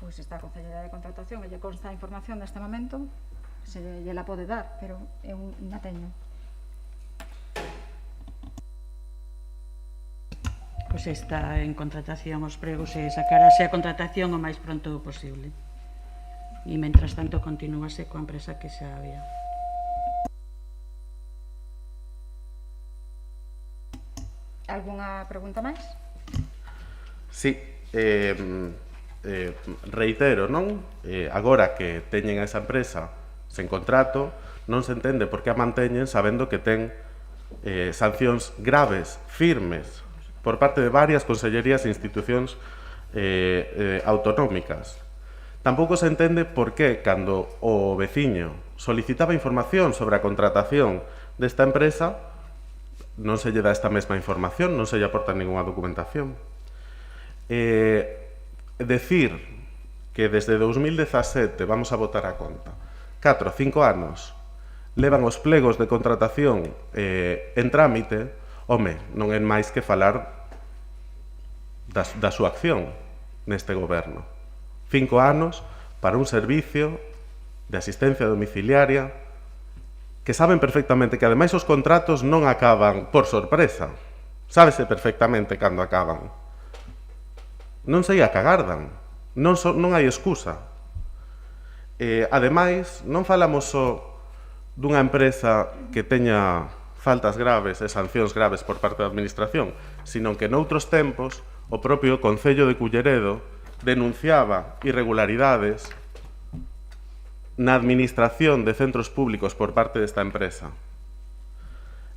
pois está a Consellería de Contratación e lle consta a información neste momento, se lle la pode dar, pero eu non a teño. Pois está en contratación os pregos e sacarase a contratación o máis pronto posible. E, mentras tanto, continúase coa empresa que xa había. Algunha pregunta máis? Sí, reitero, non? Agora que teñen a esa empresa sen contrato, non se entende por que a manteñen sabendo que ten sancións graves, firmes, por parte de varias consellerías e institucións autonómicas. Tampouco se entende por que, cando o veciño solicitaba información sobre a contratación desta empresa, non se lle dá esta mesma información, non se lle aporta ninguna documentación. Decir que desde 2017, vamos a botar a conta, 4 ou 5 anos, levan os plegos de contratación en trámite, home, non é máis que falar da súa acción neste goberno. 5 anos para un servicio de asistencia domiciliaria que saben perfectamente que ademais os contratos non acaban por sorpresa. Sábese perfectamente cando acaban. Non sei a que agardan. Non hai excusa. Ademais, non falamos só dunha empresa que teña faltas graves e sancións graves por parte da Administración, sino que noutros tempos o propio Concello de Culleredo denunciaba irregularidades na administración de centros públicos por parte desta empresa.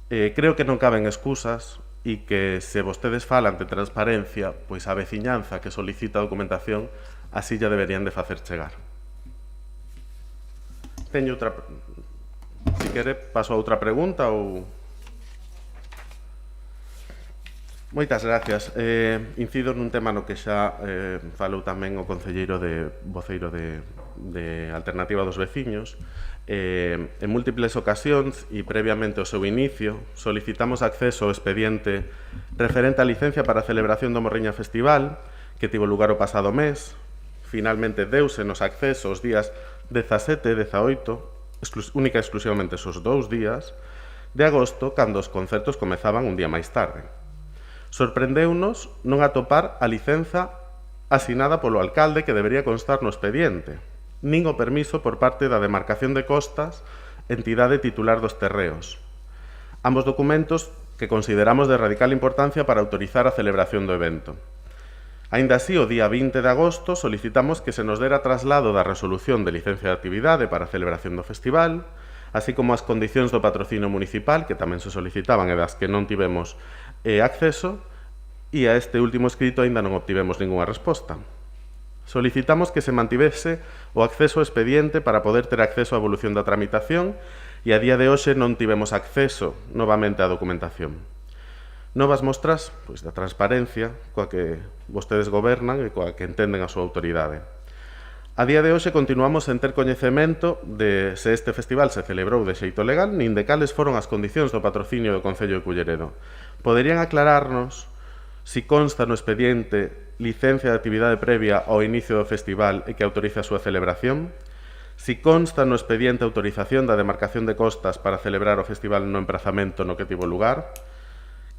Creo que non caben excusas e que se vostedes falan de transparencia, pois a veciñanza que solicita documentación así ya deberían de facer chegar. Teño outra... Si quere, paso a outra pregunta ou... Moitas gracias. Incido nun tema no que xa falou tamén o concelleiro voceiro de Alternativa dos Veciños. En múltiples ocasións e previamente ao seu inicio solicitamos acceso ao expediente referente á licencia para a celebración do Morriña Festival que tivo lugar o pasado mes. Finalmente deuse nos acceso os días 17 e 18, única e exclusivamente esos 2 días de agosto, cando os concertos comezaban un día máis tarde. Sorprendeunos non atopar a licenza asinada polo alcalde que debería constar no expediente, nin o permiso por parte da demarcación de costas, entidade titular dos terreos. Ambos documentos que consideramos de radical importancia para autorizar a celebración do evento. Aínda así, o día 20 de agosto solicitamos que se nos dera traslado da resolución de licencia de actividade para a celebración do festival, así como as condicións do patrocinio municipal, que tamén se solicitaban e das que non tivemos acceso, e a este último escrito aínda non obtivemos ningunha resposta. Solicitamos que se mantivese o acceso ao expediente para poder ter acceso á evolución da tramitación e a día de hoxe non tivemos acceso novamente á documentación. Novas mostras da transparencia coa que vostedes gobernan e coa que entenden a súa autoridade. A día de hoxe continuamos sen ter coñecemento de se este festival se celebrou de xeito legal nin de cales foron as condicións do patrocinio do Concello de Culleredo. Poderían aclararnos si consta no expediente licencia de actividade previa ao inicio do festival e que autoriza a súa celebración? Si consta no expediente autorización da demarcación de costas para celebrar o festival no emprazamento no que tivo lugar?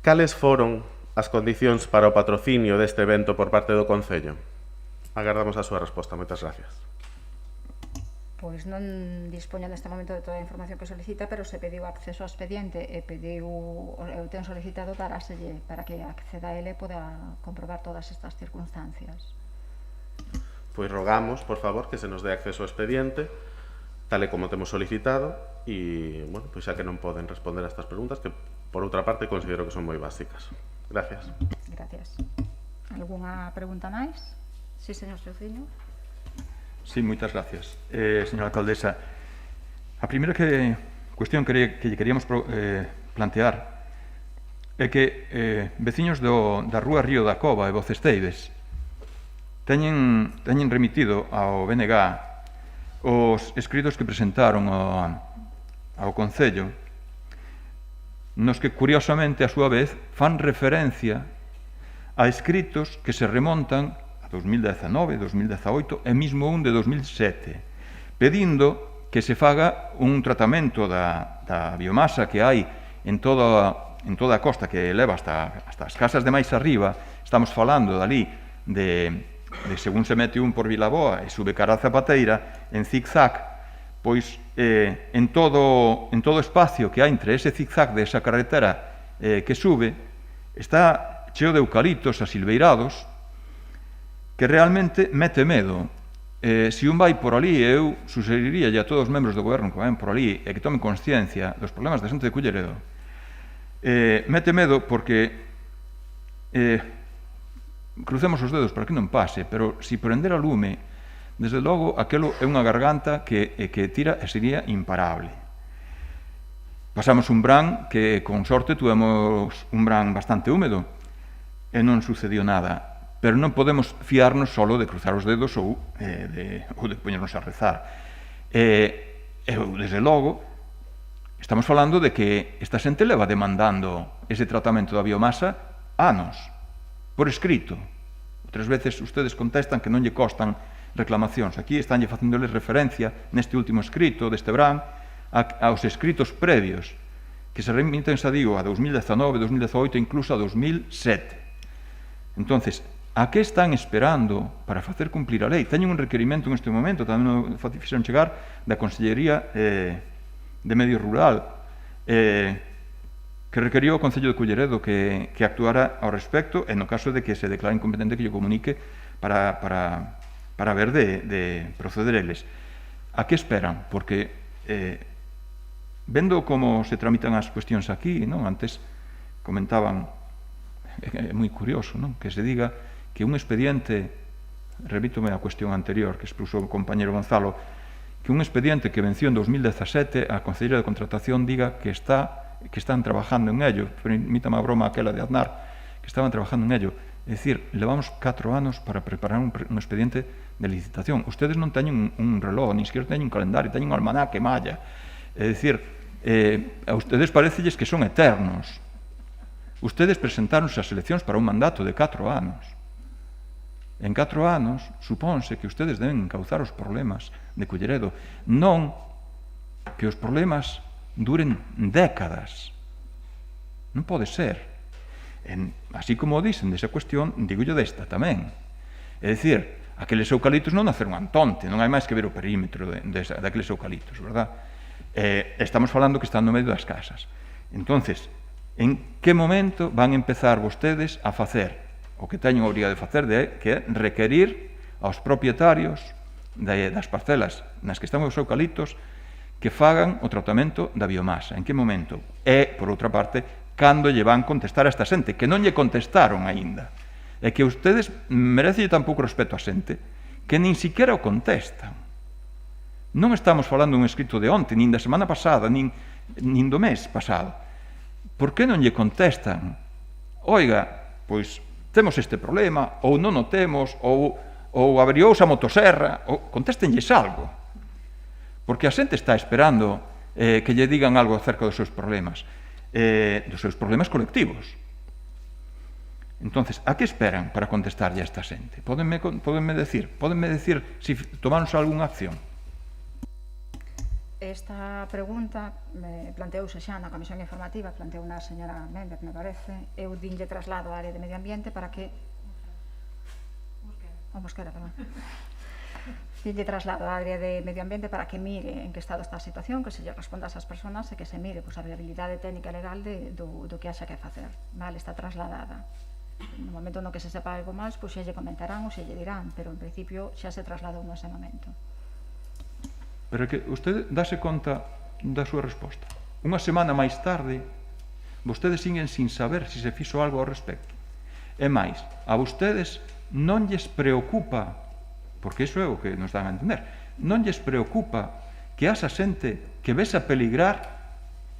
Cales foron as condicións para o patrocinio deste evento por parte do Concello? Agardamos a súa resposta. Moitas gracias. Pois non dispoño neste momento de toda a información que solicita, pero se pediu acceso ao expediente e eu ten solicitado para que acceda a ele e poda comprobar todas estas circunstancias. Pois rogamos, por favor, que se nos dé acceso ao expediente, tal e como temos solicitado, e, bueno, pois xa que non poden responder a estas preguntas, que, por outra parte, considero que son moi básicas. Gracias. Gracias. Algúnha pregunta máis? Sí, señor Souciño. Sí, moitas gracias. Señora alcaldesa, a primeira cuestión que lle queríamos plantear é que veciños da Rúa Río da Cova e Vocesteides teñen remitido ao BNG os escritos que presentaron ao Concello, nos que, curiosamente, a súa vez, fan referencia a escritos que se remontan 2019, 2018 e mesmo un de 2007, pedindo que se faga un tratamento da biomasa que hai en toda a costa que leva hasta as casas de máis arriba. Estamos falando dali de según se mete un por Vilaboa e sube cara a Zapateira en zigzag, pois en todo o espacio que hai entre ese zigzag de esa carretera que sube está cheo de eucaliptos asilveirados que realmente mete medo. Se un vai por ali, eu sugeriría a todos os membros do goberno que vayan por ali e que tomen consciencia dos problemas da xente de Culleredo. Mete medo porque crucemos os dedos para que non pase, pero se prender a lume, desde logo, aquelo é unha garganta que tira e sería imparable. Pasamos un verán que, con sorte, tuvemos un verán bastante húmedo e non sucedió nada. Pero non podemos fiarnos solo de cruzar os dedos ou de poñernos a rezar. Desde logo, estamos falando de que esta xente leva demandando ese tratamento da biomasa anos, por escrito. Outras veces ustedes contestan que non lle costan reclamacións. Aquí estánlle facéndoles referencia neste último escrito deste verán aos escritos previos que se remiten, xa digo, a 2019, 2018 e incluso a 2007. Entonces, a que están esperando para facer cumplir a lei? Teñen un requerimento neste momento, tamén o fixeron chegar da Consellería de Medio Rural, que requeriu ao Concello de Culleredo que actuara ao respecto e no caso de que se declare incompetente que lle comunique para ver de proceder eles. A que esperan? Porque vendo como se tramitan as cuestións aquí, non? Antes comentaban, é moi curioso, non? Que se diga que un expediente, repítome a cuestión anterior que expuso o compañero Gonzalo, que un expediente que venció en 2017 a Consellería de Contratación diga que están trabajando en ello, permítame a broma aquela de Aznar, que estaban trabajando en ello. É dicir, levamos 4 anos para preparar un expediente de licitación. Ustedes non teñen un reloj, ni sequer teñen un calendario, teñen un almanaque malla. É dicir, a ustedes parecelles que son eternos. Ustedes presentaronse ás eleccións para un mandato de 4 anos. En 4 anos, supónse que ustedes deben encauzar os problemas de Culleredo. Non que os problemas duren décadas. Non pode ser. Así como dicen desa cuestión, digo yo desta tamén. É dicir, aqueles eucaliptos non naceron antonte, non hai máis que ver o perímetro daqueles eucaliptos, verdad? Estamos falando que están no medio das casas. Entonces, en que momento van empezar vostedes a facer o que teñen a obriga de facer, que é requerir aos propietarios das parcelas nas que están os eucaliptos que fagan o tratamento da biomasa? En que momento? E, por outra parte, cando lle van contestar a esta xente, que non lle contestaron aínda. E que ustedes merecen tan pouco respeto a xente que nin siquiera o contestan. Non estamos falando dun escrito de onte, nin da semana pasada, nin do mes pasado. Por que non lle contestan? Oiga, pois temos este problema, ou non o temos, ou abriouse a motosserra, ou contéstenlles algo. Porque a xente está esperando que lle digan algo acerca dos seus problemas colectivos. Entonces, a que esperan para contestarlle a esta xente? Pódenme decir se tomaronse algunha acción. Esta pregunta planteouse xa na Comisión Informativa, planteou unha señora Méndez, me parece. Eu dinlle traslado á área de Medio Ambiente para que... Mosquera, perdón. Dinlle traslado á área de Medio Ambiente para que mire en que estado está a situación, que se lle responda a esas persoas e que se mire a viabilidade técnica e legal do que haxa que facer. Vale, está trasladada. No momento no que se sepa algo máis, pois xa lle comentarán ou xa lle dirán, pero en principio xa se trasladou nese momento. Pero que usted dase conta da súa resposta. Unha semana máis tarde, vostedes siguen sin saber se fixo algo ao respecto. E máis, a vostedes non lles preocupa, porque iso é o que nos dan a entender, non lles preocupa que asa xente que vese a peligrar,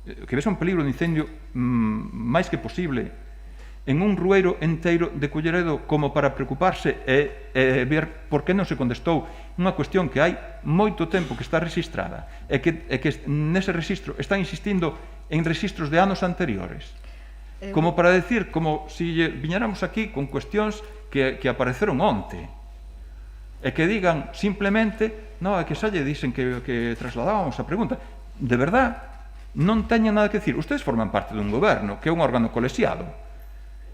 que vese un peligro de incendio máis que posible en un rueiro enteiro de Culleredo como para preocuparse e ver por que non se contestou unha cuestión que hai moito tempo que está registrada e que nese registro está insistindo en registros de anos anteriores. Como para decir, como se viñéramos aquí con cuestións que apareceron onte. e que digan simplemente no, é que xa lle dicen que trasladábamos a pregunta. De verdad, non teñen nada que decir. Ustedes forman parte dun goberno, que é un órgano colexiado,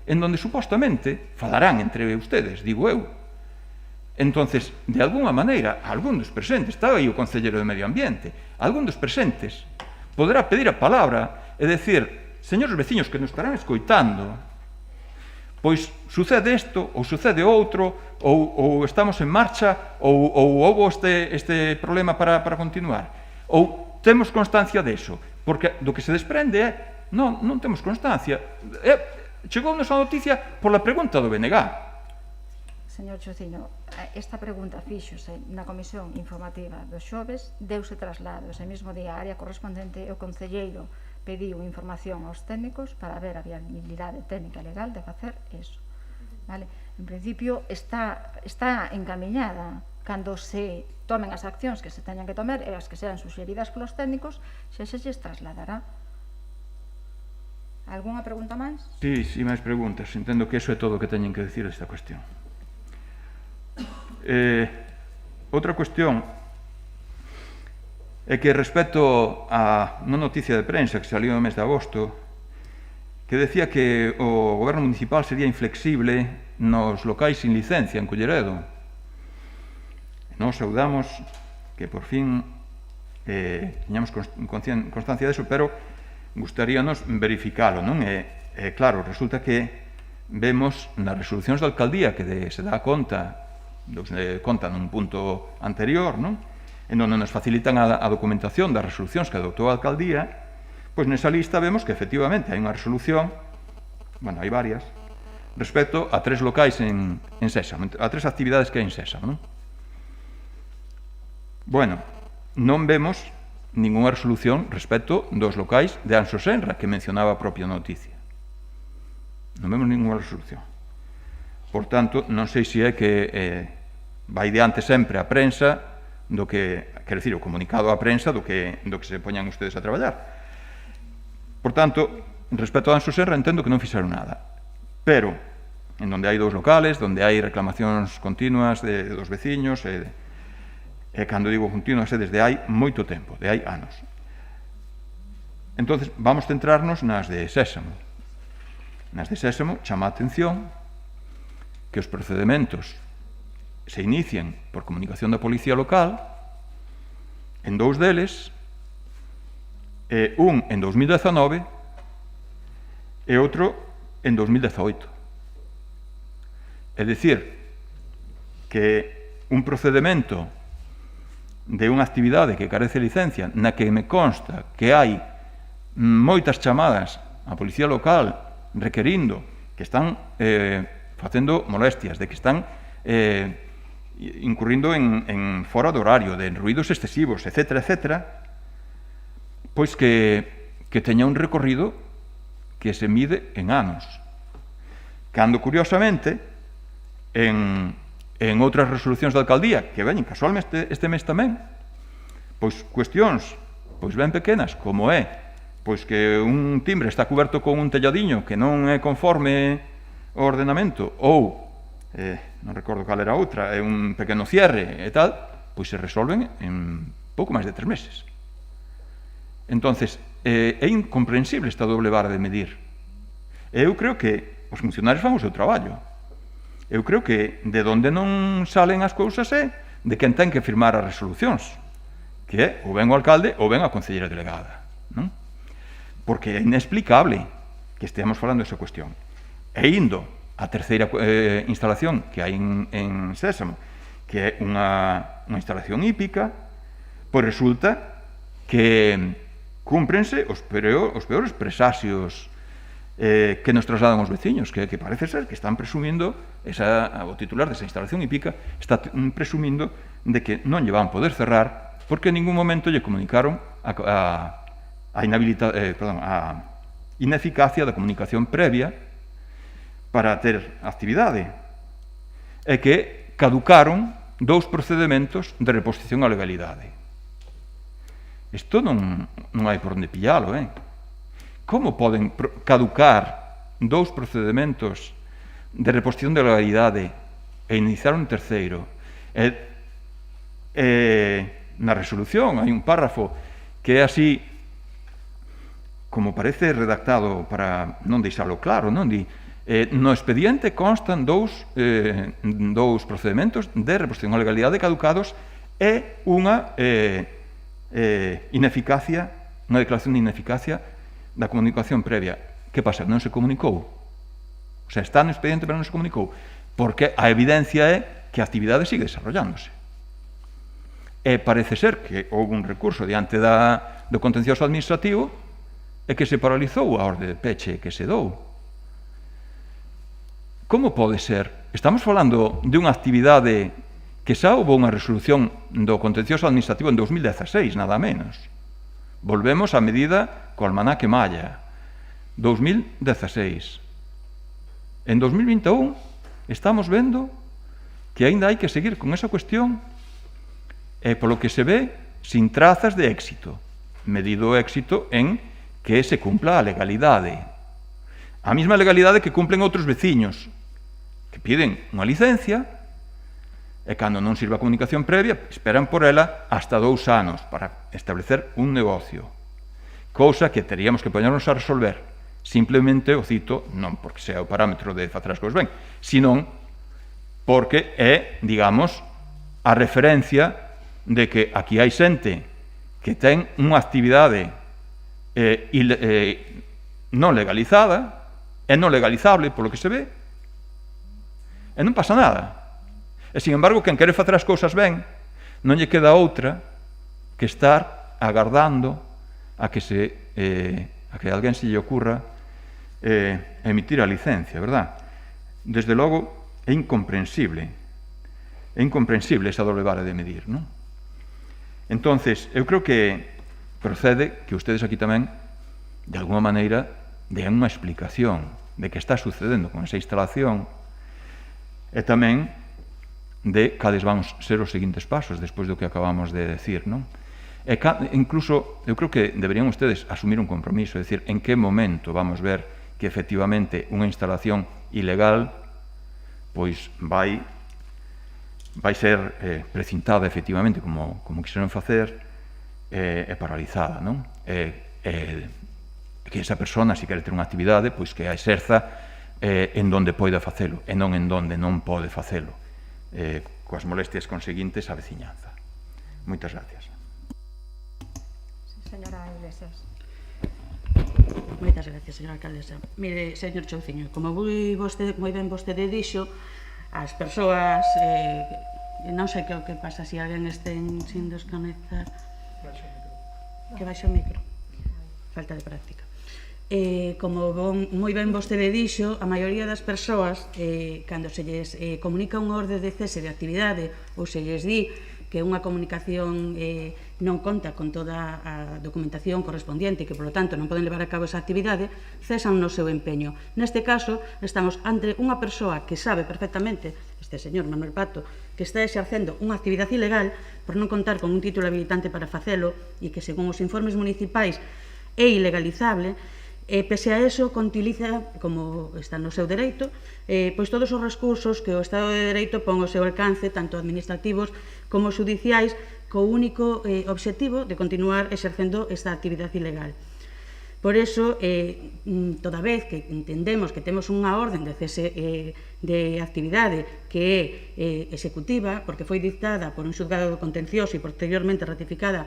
en donde supostamente falarán entre ustedes, digo eu. Entonces, de alguna maneira, algún dos presentes, está aí o Concelleiro de Medio Ambiente, algún dos presentes poderá pedir a palabra e decir, señores veciños que nos estarán escoitando, pois sucede isto, ou sucede outro, ou estamos en marcha, ou houve este problema para continuar, ou temos constancia deso, porque do que se desprende é, non temos constancia. Chegounos a noticia pola pregunta do BNG. Señor Chociño, esta pregunta fíxose na comisión informativa dos xoves, deuse traslado ese mesmo día a área correspondente e o concelleiro pediu información aos técnicos para ver a viabilidade técnica e legal de facer eso. Vale? En principio está encamiñada. Cando se tomen as accións que se teñan que tomar e as que sean suxeridas polos técnicos, xa se lles trasladará. Algúna pregunta máis? Sí, máis preguntas. Entendo que eso é todo o que teñen que decir esta cuestión. Outra cuestión é que respecto a unha noticia de prensa que salió no mes de agosto que decía que o goberno municipal sería inflexible nos locais sin licencia en Culleredo. Nos saudamos que por fin teñamos constancia deso, pero gustaríanos verificalo, non? Claro, resulta que vemos nas resolucións da alcaldía que se dá conta nun punto anterior, non? En onde nos facilitan a documentación das resolucións que adoptou a alcaldía, pois nesa lista vemos que efectivamente hai unha resolución, bueno, hai varias, respecto a 3 locais en Sésamo, a 3 actividades que hai en Sésamo, non? Bueno, non vemos ninguna resolución respecto dos locais de Anxo Senra que mencionaba a propia noticia. Non vemos ninguna resolución. Por tanto, non sei se é que vai diante sempre a prensa do que, quero dicir, o comunicado á prensa do que se poñan ustedes a traballar. Por tanto, respecto a Anxo Senra entendo que non fixeron nada. Pero, en donde hai 2 locales, donde hai reclamacións continuas dos veciños, e cando digo continuas é desde hai moito tempo, de hai anos. Entonces, vamos centrarnos nas de Sésamo. Nas de Sésamo chama a atención que os procedementos se inicien por comunicación da Policía Local, en 2 deles, un en 2019 e outro en 2018. É dicir, que un procedemento de unha actividade que carece licencia, na que me consta que hai moitas chamadas á Policía Local requerindo que están facendo molestias, de que están incurrindo en fora do horario, de ruídos excesivos, etc., pois que teña un recorrido que se mide en anos. Cando, curiosamente, en outras resolucións da alcaldía, que veñen casualmente este mes tamén, pois cuestións ben pequenas, como é pois que un timbre está coberto con un telladiño que non é conforme ao ordenamento, ou, non recordo cal era outra, é un pequeno cierre e tal, pois se resolven en pouco máis de 3 meses. Entonces, é incomprensible esta doble vara de medir. Eu creo que os funcionarios fan o seu traballo. Eu creo que de onde non salen as cousas é de quen ten que firmar as resolucións, que é ou ben o alcalde ou ben a concelleira delegada, non? Porque é inexplicable que esteamos falando desa cuestión. E indo a terceira instalación que hai en Sésamo, que é unha instalación hípica, pois resulta que cúmprense os peores presaxios que nos trasladan os veciños, que parece ser que están presumindo, o titular desa instalación hípica está presumindo de que non lle van poder cerrar porque en ningún momento lle comunicaron a ineficacia da comunicación previa para ter actividade, e que caducaron 2 procedementos de reposición á legalidade. Isto non hai por onde pillalo, Como poden caducar 2 procedimentos de reposición de legalidade e iniciar un terceiro Na resolución hai un párrafo que é así como parece redactado para non deixalo claro, non? Di, no expediente constan dous procedementos de reposición á legalidade caducados e unha ineficacia, unha declaración de ineficacia da comunicación previa. Que pasa? Non se comunicou. O sea, está no expediente pero non se comunicou. Porque a evidencia é que a actividade sigue desarrollándose. E parece ser que houve un recurso diante do contencioso administrativo e que se paralizou a orde de peche que se dou. Como pode ser? Estamos falando de unha actividade que xa houve unha resolución do contencioso administrativo en 2016, nada menos. Volvemos á medida co almanaque Malla. 2016. En 2021 estamos vendo que aínda hai que seguir con esa cuestión e polo que se ve sin trazas de éxito. Medido o éxito en que se cumpla a legalidade. A mesma legalidade que cumplen outros veciños, que piden unha licencia e cando non sirva a comunicación previa, esperan por ela hasta 2 anos para establecer un negocio. Cousa que teríamos que poñernos a resolver. Simplemente o cito, non porque sea o parámetro de facer as cousas ben, senón porque é, digamos, a referencia de que aquí hai xente que ten unha actividade non legalizada, é non legalizable polo que se ve, e non pasa nada. E, sin embargo, quen quere facer as cousas ben, non lle queda outra que estar agardando a que alguén se lle ocurra emitir a licencia, verdad? Desde logo, é incomprensible esa doble vara de medir, non? Entonces, eu creo que procede que ustedes aquí tamén, de alguma maneira, den unha explicación de que está sucedendo con esa instalación e tamén de cales van ser os seguintes pasos despois do que acabamos de decir, non? E incluso, eu creo que deberían ustedes asumir un compromiso, é dicir, en que momento vamos ver que efectivamente unha instalación ilegal pois vai ser precintada efectivamente como quixeron facer e paralizada, non? Que esa persona, se quere ter unha actividade, pois que a exerza en donde poida facelo e non en donde non pode facelo, coas molestias conseguintes á veciñanza. Moitas gracias. Señora Iglesias. Moitas gracias, señora alcaldesa. Mire, señor Chouciño, como moi ben vostede dixo, as persoas, non sei que o que pasa se alguén estén sin desconectar. Que baixe o micro. Falta de práctica. Como moi ben vostede dixo, a maioría das persoas, cando se lles comunica unha orde de cese de actividade ou se lles di que unha comunicación non conta con toda a documentación correspondiente e que, polo tanto, non poden levar a cabo esa actividade, cesan no seu empeño. Neste caso, estamos ante unha persoa que sabe perfectamente, este señor Manuel Pato, que está exercendo unha actividade ilegal por non contar con un título habilitante para facelo e que, según os informes municipais, é ilegalizable. Pese a eso, utiliza, como está no seu dereito, pois todos os recursos que o Estado de Dereito pon ao seu alcance, tanto administrativos como xudiciais, co único obxectivo de continuar exercendo esta actividade ilegal. Por eso, toda vez que entendemos que temos unha orden de cese de actividade que é executiva, porque foi dictada por un xulgado contencioso e posteriormente ratificada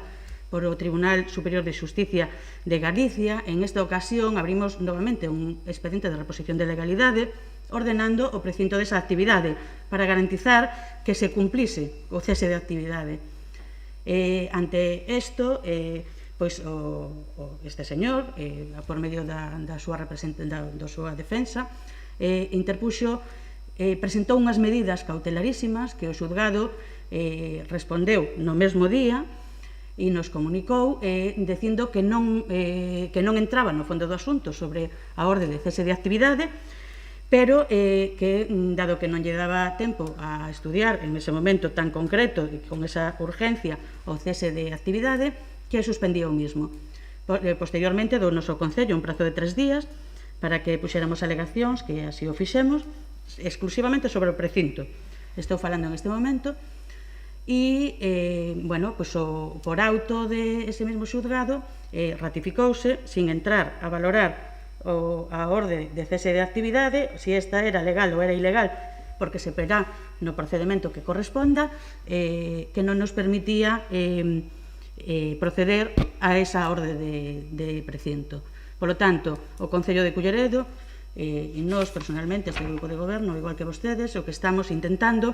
por o Tribunal Superior de Xusticia de Galicia, en esta ocasión abrimos novamente un expediente de reposición de legalidade ordenando o precinto desa actividade para garantizar que se cumplise o cese de actividade. Ante isto, pois este señor, por medio da súa defensa, presentou unhas medidas cautelarísimas que o xulgado respondeu no mesmo día e nos comunicou dicindo que non entraba no fondo do asunto sobre a orde de cese de actividade, pero que, dado que non lle daba tempo a estudiar en ese momento tan concreto e con esa urgencia o cese de actividade, que suspendía o mismo. Posteriormente, do noso Concello un prazo de 3 días para que puxéramos alegacións, que así o fixemos, exclusivamente sobre o precinto. Estou falando en este momento e, bueno, pois por auto de ese mesmo xulgado ratificouse, sin entrar a valorar a orde de cese de actividade, se esta era legal ou era ilegal, porque se verá no procedimento que corresponda, que non nos permitía proceder a esa orde de precinto. Por lo tanto, o Concello de Culleredo e nós personalmente, este grupo de goberno, igual que vostedes, o que estamos intentando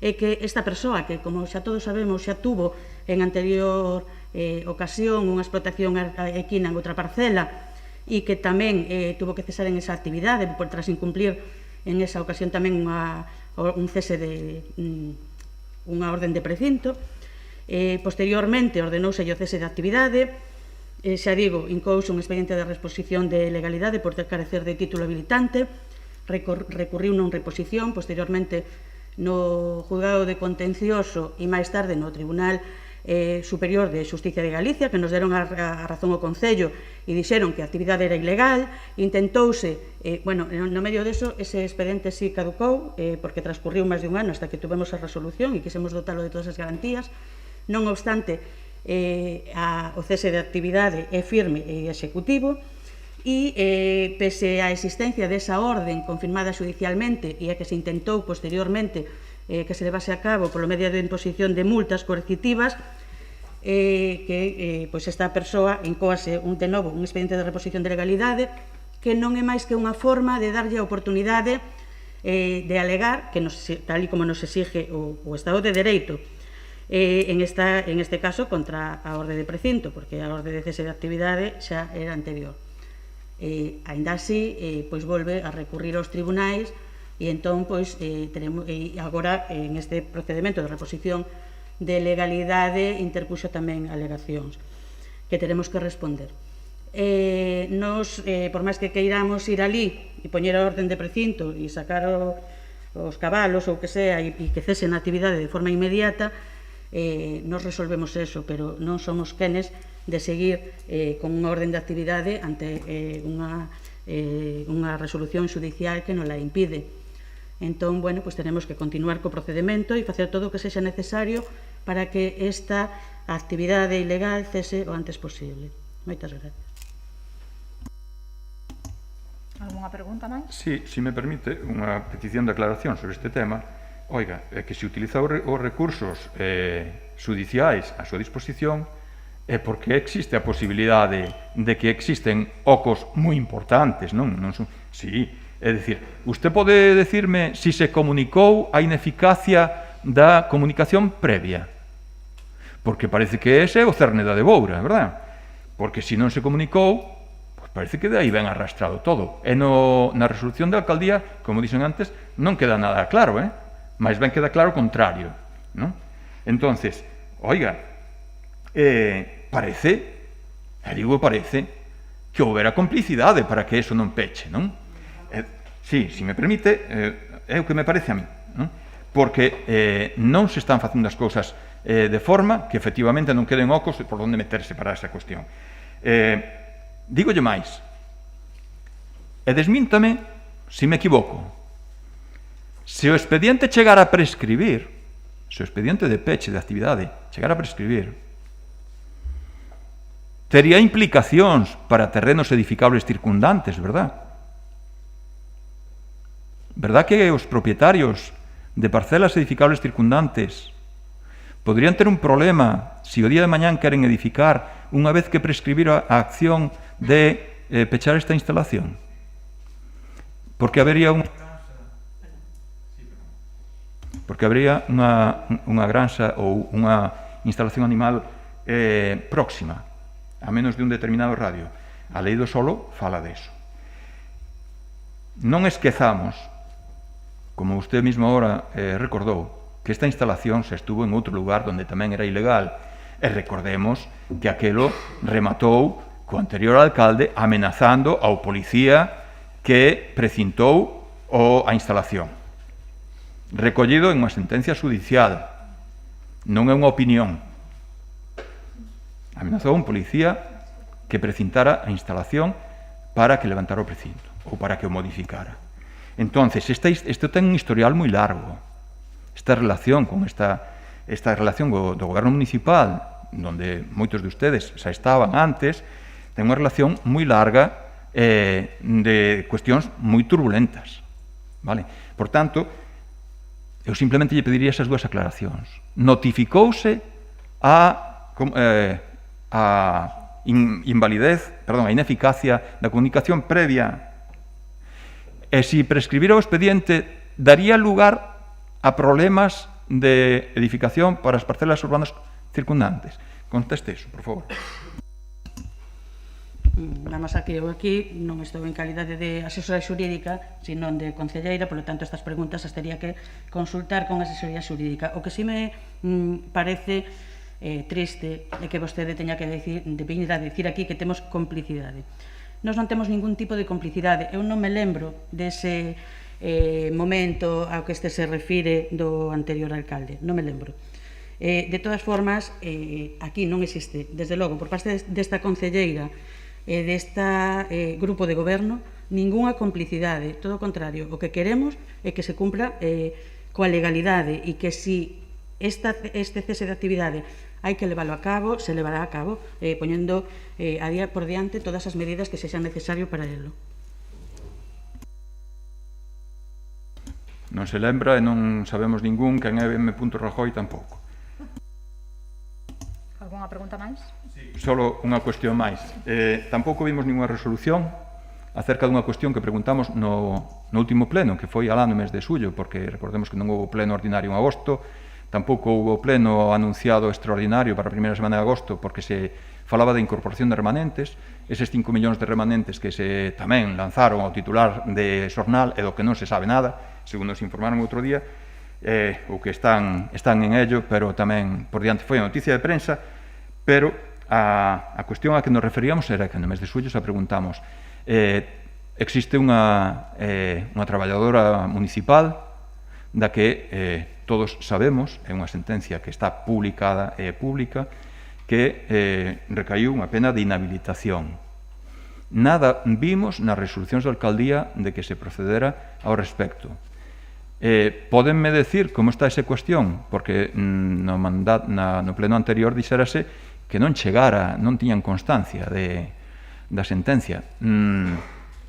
é que esta persoa que, como xa todos sabemos, xa tuvo en anterior ocasión unha explotación equina en outra parcela e que tamén tuvo que cesar en esa actividade tras incumplir en esa ocasión tamén un cese de unha orden de precinto. Posteriormente ordenouse o cese de actividade, xa digo, incouse un expediente de reposición de legalidade por carecer de título habilitante, recurriu non reposición, posteriormente no Juzgado de Contencioso e máis tarde no Tribunal Superior de Xusticia de Galicia, que nos deron a razón ao Concello e dixeron que a actividade era ilegal. Intentouse, bueno, no medio deso, ese expediente sí caducou, porque transcurriu máis de un ano hasta que tuvemos a resolución e quisemos dotalo de todas as garantías. Non obstante, o cese de actividade é firme e executivo, e pese á existencia desa orden confirmada xudicialmente e a que se intentou posteriormente que se levase a cabo polo medio de imposición de multas coercitivas, que pois esta persoa incóase de novo un expediente de reposición de legalidade, que non é máis que unha forma de darlle a oportunidade de alegar, que tal e como nos exige o Estado de Dereito, en este caso contra a orde de precinto, porque a orde de cese de actividade xa era anterior. Ainda así, pois volve a recurrir aos tribunais e entón, pois, agora en este procedimento de reposición de legalidade interpuxo tamén alegacións que teremos que responder. Nos, por máis que queiramos ir alí e poñer a orden de precinto e sacar os cabalos ou que sea e que cesen a actividade de forma inmediata, nos resolvemos eso, pero non somos quenes de seguir con unha orden de actividade ante unha resolución xudicial que nos la impide. Entón, bueno, pues tenemos que continuar co procedimento e facer todo o que sexa necesario para que esta actividade ilegal cese o antes posible. Moitas gracias. Alguna pregunta máis? Sí, se me permite, unha petición de aclaración sobre este tema. Oiga, é que se utiliza os recursos judiciais a súa disposición é porque existe a posibilidade de que existen ocos moi importantes, non? Sí, é dicir, usted pode decirme si se comunicou a ineficacia da comunicación previa, porque parece que ese é o cerne da deboura, verdad? Porque se non se comunicou, pues parece que de aí ven arrastrado todo. E na resolución da alcaldía, como dixen antes, non queda nada claro, mais ben queda claro o contrario, non? Entonces, oiga, parece que houbera complicidade para que eso non peche, non? Sí, se me permite, é o que me parece a mí, non? Porque non se están facendo as cousas de forma que efectivamente non queden ocos por onde meterse para esa cuestión. Dígolle máis, e desmíntame se me equivoco. Se o expediente chegara a prescribir, se o expediente de peche de actividade chegara a prescribir, tería implicacións para terrenos edificables circundantes, verdad? Verdad que os propietarios de parcelas edificables circundantes poderían ter un problema se o día de mañán queren edificar unha vez que prescribira a acción de pechar esta instalación? Porque habería unha granxa ou unha instalación animal próxima, a menos de un determinado radio. A lei do solo fala deso. Non esquezamos, como usted mesmo agora recordou, que esta instalación se estuvo en outro lugar donde tamén era ilegal. E recordemos que aquelo rematou co anterior alcalde amenazando ao policía que precintou a instalación. Recollido en unha sentencia judicial, non é unha opinión. Amenazou un policía que precintara a instalación para que levantara o precinto ou para que o modificara. Entonces, isto ten un historial moi largo, esta relación con esta esta relación do goberno municipal, onde moitos de ustedes xa estaban antes, ten unha relación moi larga de cuestións moi turbulentas. Vale? Por tanto, eu simplemente lle pediría esas dúas aclaracións. Notificouse a invalidez, perdón, a ineficacia da comunicación previa, e se prescribira o expediente daría lugar a problemas de edificación para as parcelas urbanas circundantes. Conteste iso, por favor. Vamos aquí, eu aquí non estou en calidade de asesora xurídica, sino de concelleira, polo tanto estas preguntas as teria que consultar con asesoría xurídica. O que si me parece triste é que vostede teña que venir a decir aquí que temos complicidade. Nós non temos ningún tipo de complicidade. Eu non me lembro dese momento ao que este se refire do anterior alcalde. Non me lembro. De todas formas, aquí non existe, desde logo, por parte desta concelleira e desta grupo de goberno, ningunha complicidade. Todo o contrario, o que queremos é que se cumpla coa legalidade e que si este cese de actividade hai que leválo a cabo, se levará a cabo, poñendo a día por diante todas as medidas que sexan necesario para elo. Non se lembra e non sabemos ningún, quen é M. Rajoy tampouco. Algúnha pregunta máis? Solo unha cuestión máis. Tampouco vimos ninguna resolución acerca dunha cuestión que preguntamos no último pleno, que foi alá no mes de xullo, porque recordemos que non houve pleno ordinario en agosto, tampouco houve pleno anunciado extraordinario para a primeira semana de agosto, porque se falaba de incorporación de remanentes, eses 5 millóns de remanentes que se tamén lanzaron ao titular de xornal e do que non se sabe nada, segundo nos informaron outro día, ou que están en ello, pero tamén por diante foi a noticia de prensa, pero a cuestión a que nos referíamos era que no mes de xullo se preguntamos existe unha traballadora municipal da que todos sabemos, é unha sentencia que está publicada e pública, que recaiu unha pena de inhabilitación. Nada vimos nas resolucións da alcaldía de que se procedera ao respecto. Pódenme decir como está esa cuestión, porque no pleno anterior dixérase que non chegara, non tiñan constancia da sentencia.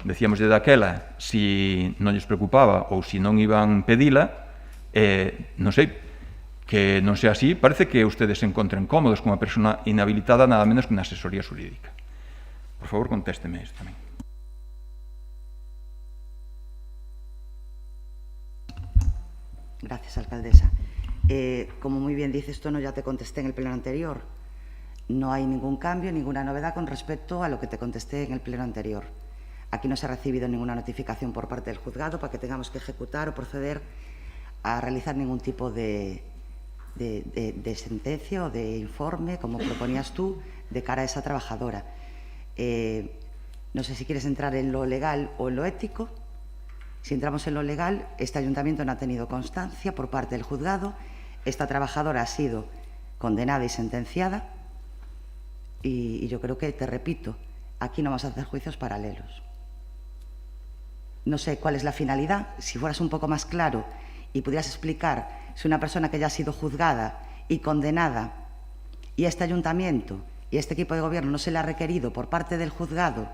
Decíamos de daquela, si non lles preocupaba ou si non iban pedila, non sei, que non sea así, parece que ustedes se encontren cómodos con unha persona inhabilitada nada menos que unha asesoría xurídica. Por favor, contésteme isto tamén. Gracias, alcaldesa. Como muy bien dices, esto no ya te contesté en el pleno anterior. No hay ningún cambio, ninguna novedad con respecto a lo que te contesté en el pleno anterior. Aquí no se ha recibido ninguna notificación por parte del juzgado para que tengamos que ejecutar o proceder a realizar ningún tipo de sentencia o de informe, como proponías tú, de cara a esa trabajadora. No sé si quieres entrar en lo legal o en lo ético. Si entramos en lo legal, este ayuntamiento no ha tenido constancia por parte del juzgado. Esta trabajadora ha sido condenada y sentenciada. Y yo creo que, te repito, aquí no vamos a hacer juicios paralelos. No sé cuál es la finalidad. Si fueras un poco más claro y pudieras explicar si una persona que ya ha sido juzgada y condenada y este ayuntamiento y este equipo de gobierno no se le ha requerido por parte del juzgado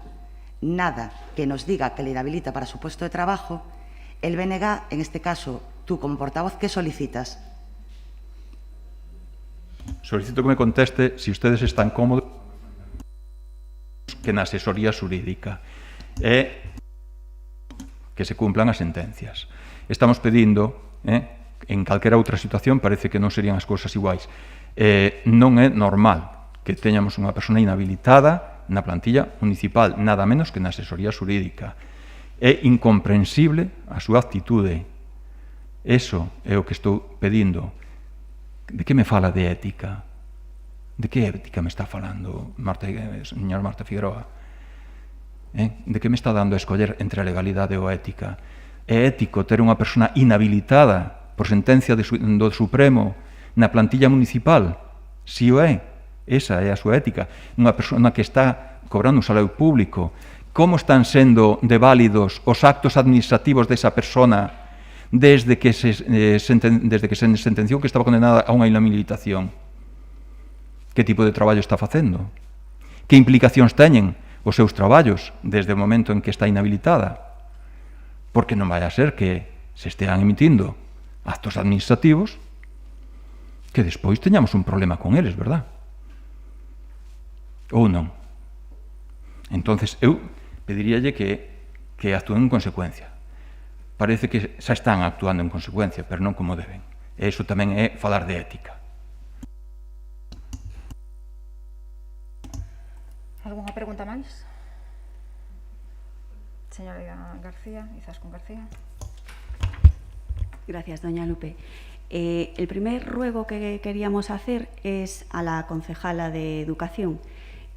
nada que nos diga que le inhabilita para su puesto de trabajo, el BNG, en este caso, tú como portavoz, ¿qué solicitas? Solicito que me conteste si ustedes están cómodos que na asesoría xurídica e que se cumplan as sentencias. Estamos pedindo, en calquera outra situación parece que non serían as cousas iguais. Non é normal que teñamos unha persona inhabilitada na plantilla municipal, nada menos que na asesoría xurídica. É incomprensible a súa actitude. Eso é o que estou pedindo. De que me fala de ética? De que ética me está falando, señora Marta Figueroa? De que me está dando a escoller entre a legalidade ou a ética? É ético ter unha persona inhabilitada por sentencia do Supremo na plantilla municipal? Si o é, esa é a súa ética. Unha persona que está cobrando un salario público. Como están sendo de válidos os actos administrativos desa persona desde que se sentenció que estaba condenada a unha inhabilitación. Que tipo de traballo está facendo? Que implicacións teñen os seus traballos desde o momento en que está inhabilitada? Porque non vai a ser que se estean emitindo actos administrativos que despois teñamos un problema con eles, verdad? Ou non? Entonces, eu pediríalle que actúen en consecuencia. Parece que xa están actuando en consecuencia, pero non como deben. E iso tamén é falar de ética. Algunha pregunta máis? Señora García, Izaskun García. Gracias, doña Lupe. El primer ruego que queríamos hacer es a la concejala de Educación,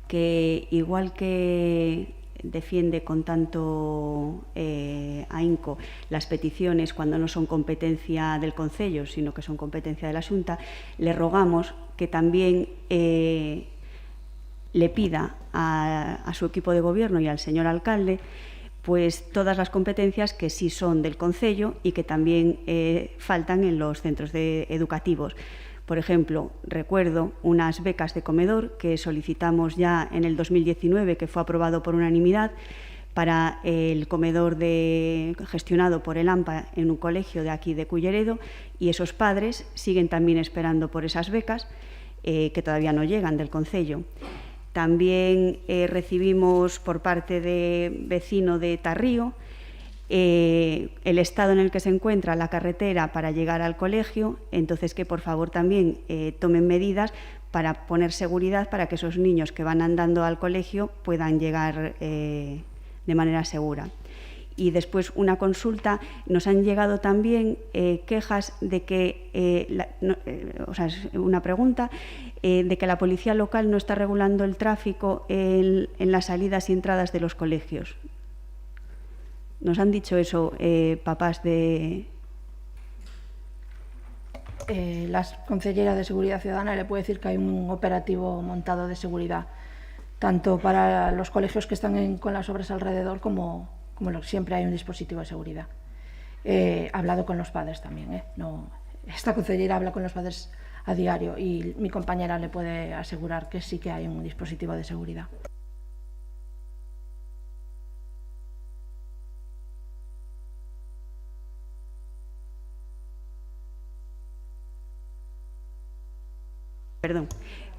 que igual que defiende con tanto ahínco las peticiones cuando no son competencia del Concello, sino que son competencia de la Xunta, le rogamos que también le pida a su equipo de gobierno y al señor alcalde pues todas las competencias que sí son del Concello y que también faltan en los centros educativos. Por ejemplo, recuerdo unas becas de comedor que solicitamos ya en el 2019, que fue aprobado por unanimidad, para el comedor gestionado por el AMPA en un colegio de aquí de Culleredo, y esos padres siguen también esperando por esas becas que todavía no llegan del Concello. También recibimos por parte de vecino de Tarrío el estado en el que se encuentra la carretera para llegar al colegio, entonces que por favor también tomen medidas para poner seguridad para que esos niños que van andando al colegio puedan llegar de manera segura. Y después una consulta, nos han llegado también quejas de que, una pregunta, de que la policía local no está regulando el tráfico en las salidas y entradas de los colegios. Nos han dicho eso papás de... La consellera de Seguridad Ciudadana le puede decir que hay un operativo montado de seguridad, tanto para los colegios que están con las obras alrededor como siempre hay un dispositivo de seguridad. He hablado con los padres también, no, esta consellera habla con los padres a diario y mi compañera le puede asegurar que sí que hay un dispositivo de seguridad.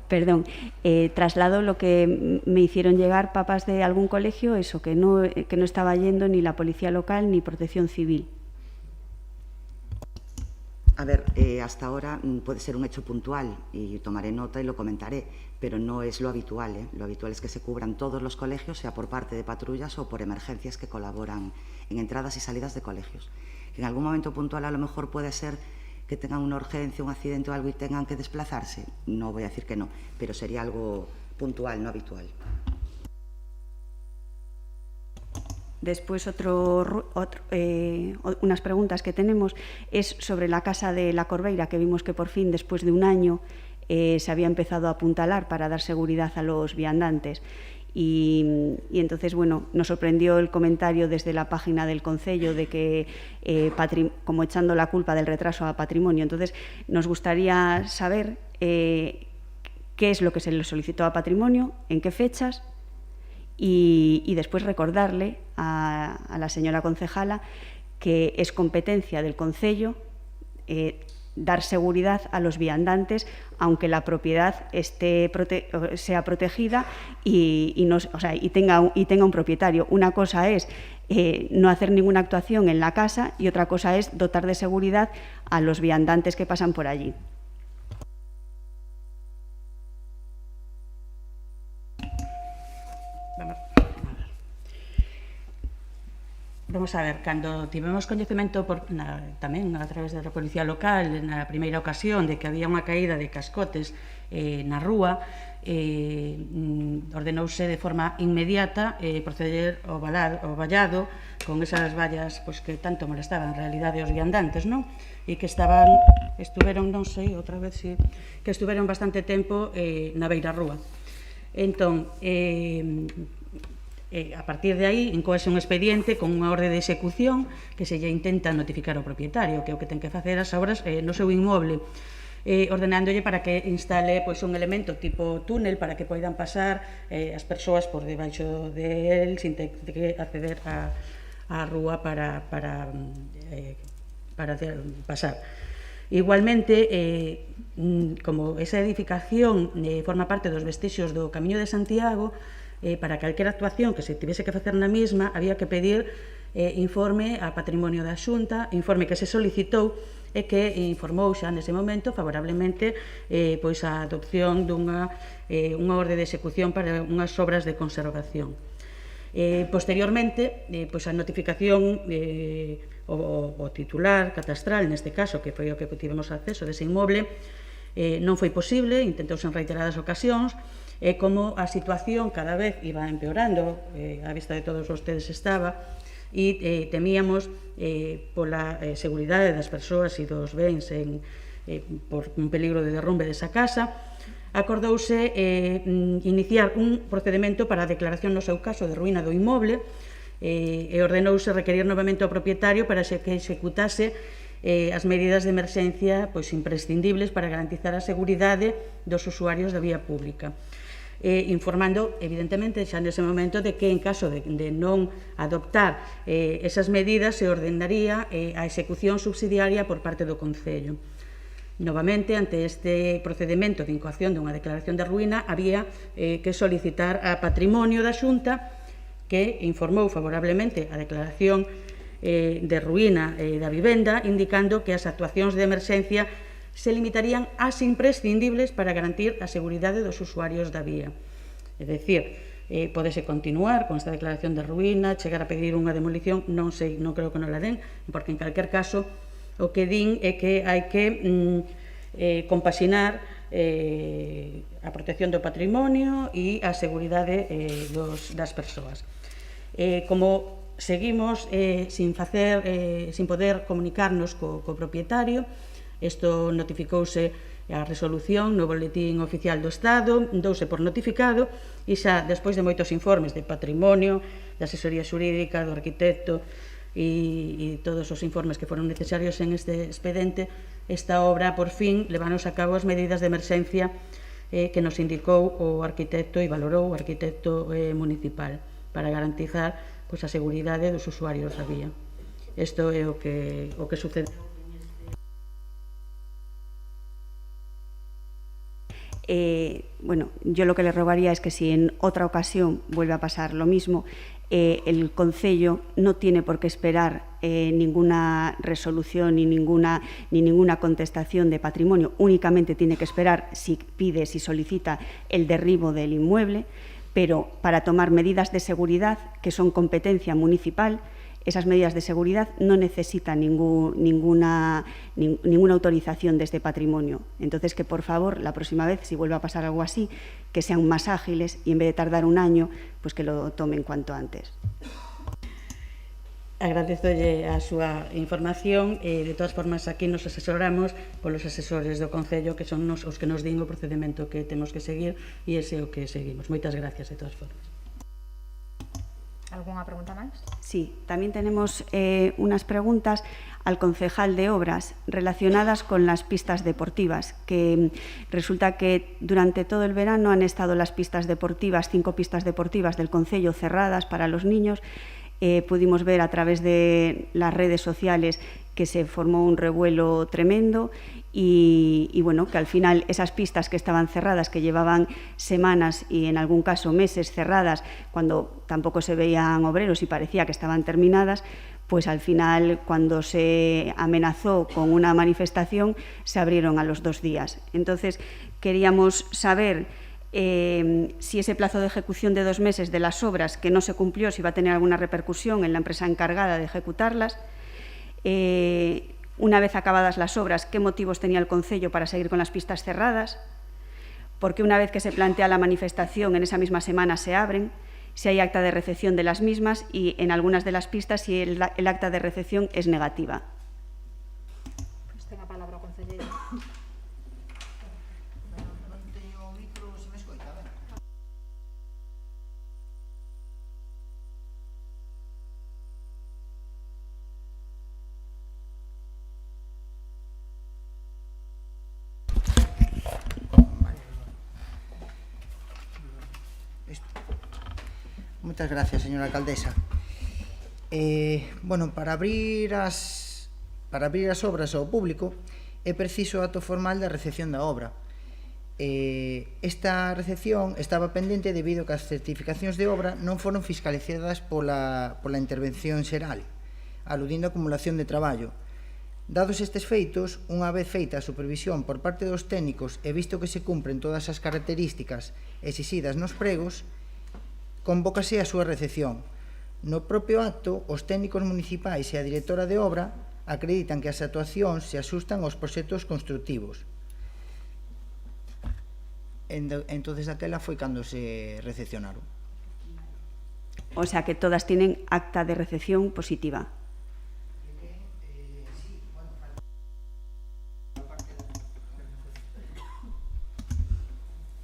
Perdón, traslado lo que me hicieron llegar papás de algún colegio, eso, que no estaba yendo ni la policía local ni Protección Civil. A ver, hasta ahora puede ser un hecho puntual y tomaré nota y lo comentaré, pero no es lo habitual. Lo habitual es que se cubran todos los colegios, sea por parte de patrullas o por emergencias que colaboran en entradas y salidas de colegios. En algún momento puntual a lo mejor puede ser que tengan una urgencia, un accidente o algo y tengan que desplazarse. No voy a decir que no, pero sería algo puntual, no habitual. Después unas preguntas que tenemos es sobre la Casa de la Corbeira, que vimos que por fin, después de un año, se había empezado a apuntalar para dar seguridad a los viandantes. Y entonces, bueno, nos sorprendió el comentario desde la página del Concello de que, como echando la culpa del retraso a Patrimonio. Entonces, nos gustaría saber qué es lo que se le solicitó a Patrimonio, en qué fechas, y después recordarle a la señora concejala que es competencia del Concello dar seguridad a los viandantes, aunque la propiedad sea protegida y tenga un propietario. Una cosa es no hacer ninguna actuación en la casa y otra cosa es dotar de seguridad a los viandantes que pasan por allí. Vamos a ver, cando tivemos coñecemento tamén a través da Policía Local na primeira ocasión de que había unha caída de cascotes na rúa, ordenouse de forma inmediata proceder ao vallado con esas vallas que tanto molestaban en realidade os viandantes, non? E que estuveron, non sei, outra vez si, que estuveron bastante tempo na beira rúa. Entón, A partir de aí, encoase un expediente con unha orde de execución que se lle intenta notificar ao propietario, que é o que ten que facer as obras no seu inmoble, ordenándolle para que instale un elemento tipo túnel para que poidan pasar as persoas por debaixo de él sin ter que acceder á rúa para pasar. Igualmente, como esa edificación forma parte dos vestixios do Camiño de Santiago, para calquera actuación que se tivese que facer na mesma, había que pedir informe a Patrimonio da Xunta, informe que se solicitou e que informou xa nese momento favorablemente a adopción dunha orde de execución para unhas obras de conservación. Posteriormente, a notificación o titular catastral, neste caso, que foi o que tivemos acceso dese inmoble, non foi posible, intentouse en reiteradas ocasións, e como a situación cada vez iba empeorando, a vista de todos vostedes estaba, e temíamos pola seguridade das persoas e dos bens por un peligro de derrumbe desa casa, acordouse iniciar un procedimento para a declaración no seu caso de ruína do inmoble e ordenouse requerir novamente ao propietario para que executase as medidas de emerxencia imprescindibles para garantizar a seguridade dos usuarios da vía pública. Informando, evidentemente, xa nese momento de que en caso de non adoptar esas medidas se ordenaría a execución subsidiaria por parte do Concello. Novamente, ante este procedimento de incoación dunha declaración de ruína, había que solicitar a Patrimonio da Xunta que informou favorablemente a declaración de ruína da vivenda, indicando que as actuacións de emerxencia se limitarían ás imprescindibles para garantir a seguridade dos usuarios da vía. É dicir, pódese continuar con esta declaración de ruína, chegar a pedir unha demolición, non sei, non creo que non la den, porque en calquer caso o que din é que hai que compaxinar a protección do patrimonio e a seguridade das persoas. Como seguimos sin poder comunicarnos co propietario, isto notificouse a resolución no boletín oficial do Estado, douse por notificado e xa despois de moitos informes de patrimonio, de asesoría xurídica, do arquitecto e todos os informes que foron necesarios en este expediente, esta obra, por fin, leváronse a cabo as medidas de emerxencia que nos indicou o arquitecto e valorou o arquitecto municipal para garantizar a seguridade dos usuarios da vía. Isto é o que sucede. Bueno, yo lo que le rogaría es que si en otra ocasión vuelve a pasar lo mismo, el Concello no tiene por qué esperar ninguna resolución ni ninguna contestación de patrimonio, únicamente tiene que esperar si solicita el derribo del inmueble, pero para tomar medidas de seguridad que son competencia municipal, esas medidas de seguridad no necesitan ninguna autorización de este patrimonio. Entonces, que por favor, la próxima vez, si vuelve a pasar algo así, que sean más ágiles y en vez de tardar un año, pues que lo tomen cuanto antes. Agradezolle a súa información e, de todas formas, aquí nos asesoramos polos asesores do Concello, que son os que nos din o procedimento que temos que seguir e ese é o que seguimos. Moitas gracias, de todas formas. ¿Alguna pregunta más? Sí, también tenemos unas preguntas al concejal de Obras relacionadas con las pistas deportivas, que resulta que durante todo el verano han estado las pistas deportivas, 5 pistas deportivas del concello cerradas para los niños. Pudimos ver a través de las redes sociales que se formó un revuelo tremendo y bueno, que al final esas pistas que estaban cerradas, que llevaban semanas y en algún caso meses cerradas, cuando tampoco se veían obreros y parecía que estaban terminadas, pues al final, cuando se amenazó con una manifestación, se abrieron a los 2 días. Entonces, queríamos saber si ese plazo de ejecución de 2 meses de las obras que no se cumplió, si va a tener alguna repercusión en la empresa encargada de ejecutarlas. Una vez acabadas las obras, ¿qué motivos tenía el concello para seguir con las pistas cerradas? Porque una vez que se plantea la manifestación, en esa misma semana se abren, si hay acta de recepción de las mismas y en algunas de las pistas si el acta de recepción es negativa. Pues tenga palabra, consellera. Moitas gracias, señora alcaldesa. Bueno, para abrir as obras ao público é preciso o acto formal da recepción da obra. Esta recepción estaba pendente debido a que as certificacións de obra non foron fiscalizadas pola intervención xeral, aludindo a acumulación de traballo. Dados estes feitos, unha vez feita a supervisión por parte dos técnicos e visto que se cumpren todas as características exixidas nos pregos, convócase a súa recepción. No propio acto, os técnicos municipais e a directora de obra acreditan que as actuacións se asustan aos proxectos constructivos. Entonces aquela foi cando se recepcionaron. O sea que todas tienen acta de recepción positiva.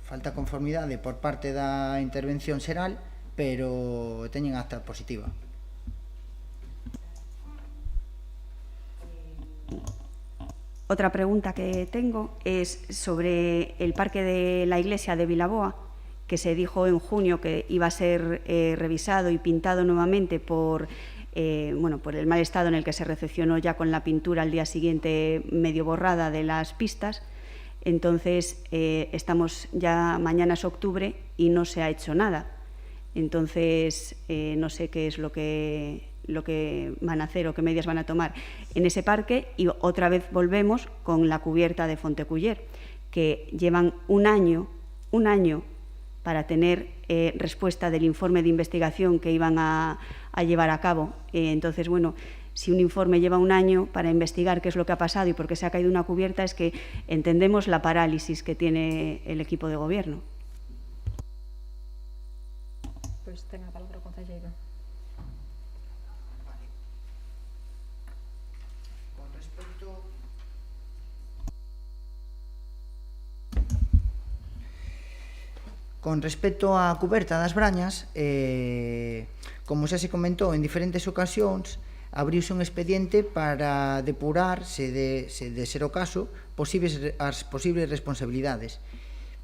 Falta conformidade por parte da intervención xeral, pero teñen acta positiva. Otra pregunta que tengo es sobre el parque de la iglesia de Vilaboa, que se dijo en junio que iba a ser revisado y pintado nuevamente por el mal estado en el que se recepcionó ya con la pintura al día siguiente medio borrada de las pistas. Entonces, estamos ya, mañana es octubre y no se ha hecho nada. Entonces, no sé qué es lo que van a hacer o qué medidas van a tomar en ese parque, y otra vez volvemos con la cubierta de Fonteculler, que llevan un año para tener respuesta del informe de investigación que iban a llevar a cabo. Entonces, bueno, si un informe lleva un año para investigar qué es lo que ha pasado y por qué se ha caído una cubierta, es que entendemos la parálisis que tiene el equipo de gobierno. Pois ten a palabra o concelleiro. Con respecto á cuberta das brañas, como xa se comentou en diferentes ocasións, abriuse un expediente para depurar, se de ser o caso, as posibles responsabilidades.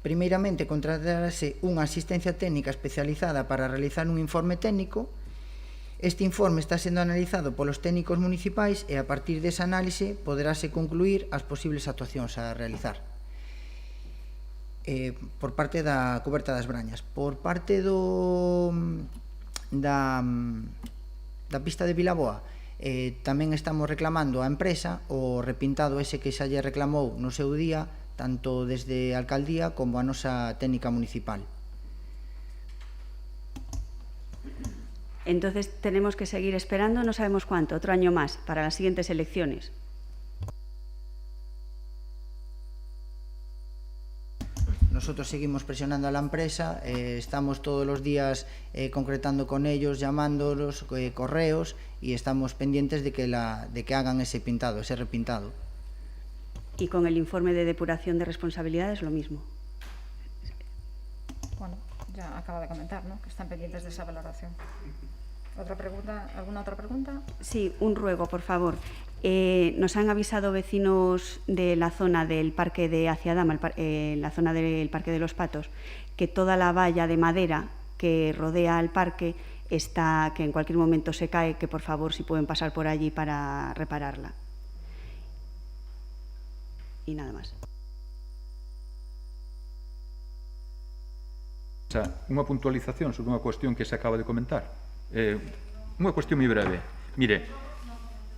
Primeiramente, contratarase unha asistencia técnica especializada para realizar un informe técnico. Este informe está sendo analizado polos técnicos municipais e a partir desa análise poderase concluir as posibles actuacións a realizar. Por parte da cuberta das brañas. Por parte da pista de Vilaboa, tamén estamos reclamando á empresa o repintado ese que xa lle reclamou no seu día, tanto desde a alcaldía como a nosa técnica municipal. Entonces tenemos que seguir esperando, no sabemos cuánto, otro año más para las siguientes elecciones. Nosotros seguimos presionando a la empresa, estamos todos los días concretando con ellos, llamándolos, correos, y estamos pendientes de que hagan ese pintado, ese repintado. Y con el informe de depuración de responsabilidades lo mismo. Bueno, ya acaba de comentar, ¿no?, que están pendientes de esa valoración. ¿Otra pregunta? ¿Alguna otra pregunta? Sí, un ruego, por favor. Nos han avisado vecinos de la zona del Parque de Aciadama, la zona del Parque de los Patos, que toda la valla de madera que rodea al parque está, que en cualquier momento se cae, que por favor si pueden pasar por allí para repararla. Y nada más. Unha puntualización sobre unha cuestión que se acaba de comentar. Unha cuestión moi breve. Mire,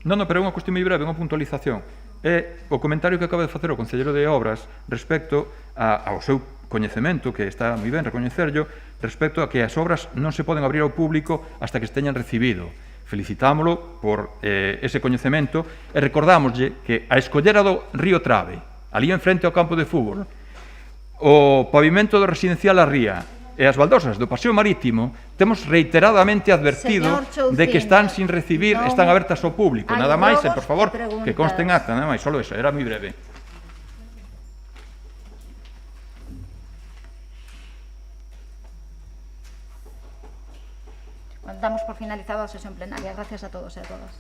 pero é unha cuestión moi breve, unha puntualización. É o comentario que acaba de facer o concelleiro de Obras respecto ao seu coñecemento, que está moi ben recoñecerlo, respecto a que as obras non se poden abrir ao público hasta que se teñan recibido. Felicitámolo por ese coñecemento e recordámoslle que a escollera do Río Trave, ali enfrente ao campo de fútbol, o pavimento do residencial A Ría e as baldosas do paseo marítimo, temos reiteradamente advertido de que están sin recibir, están abertas ao público. Nada máis, e por favor, que conste en acta, nada máis, solo eso, era moi breve. Damos por finalizada a sesión plenaria. Gracias a todos e a todas.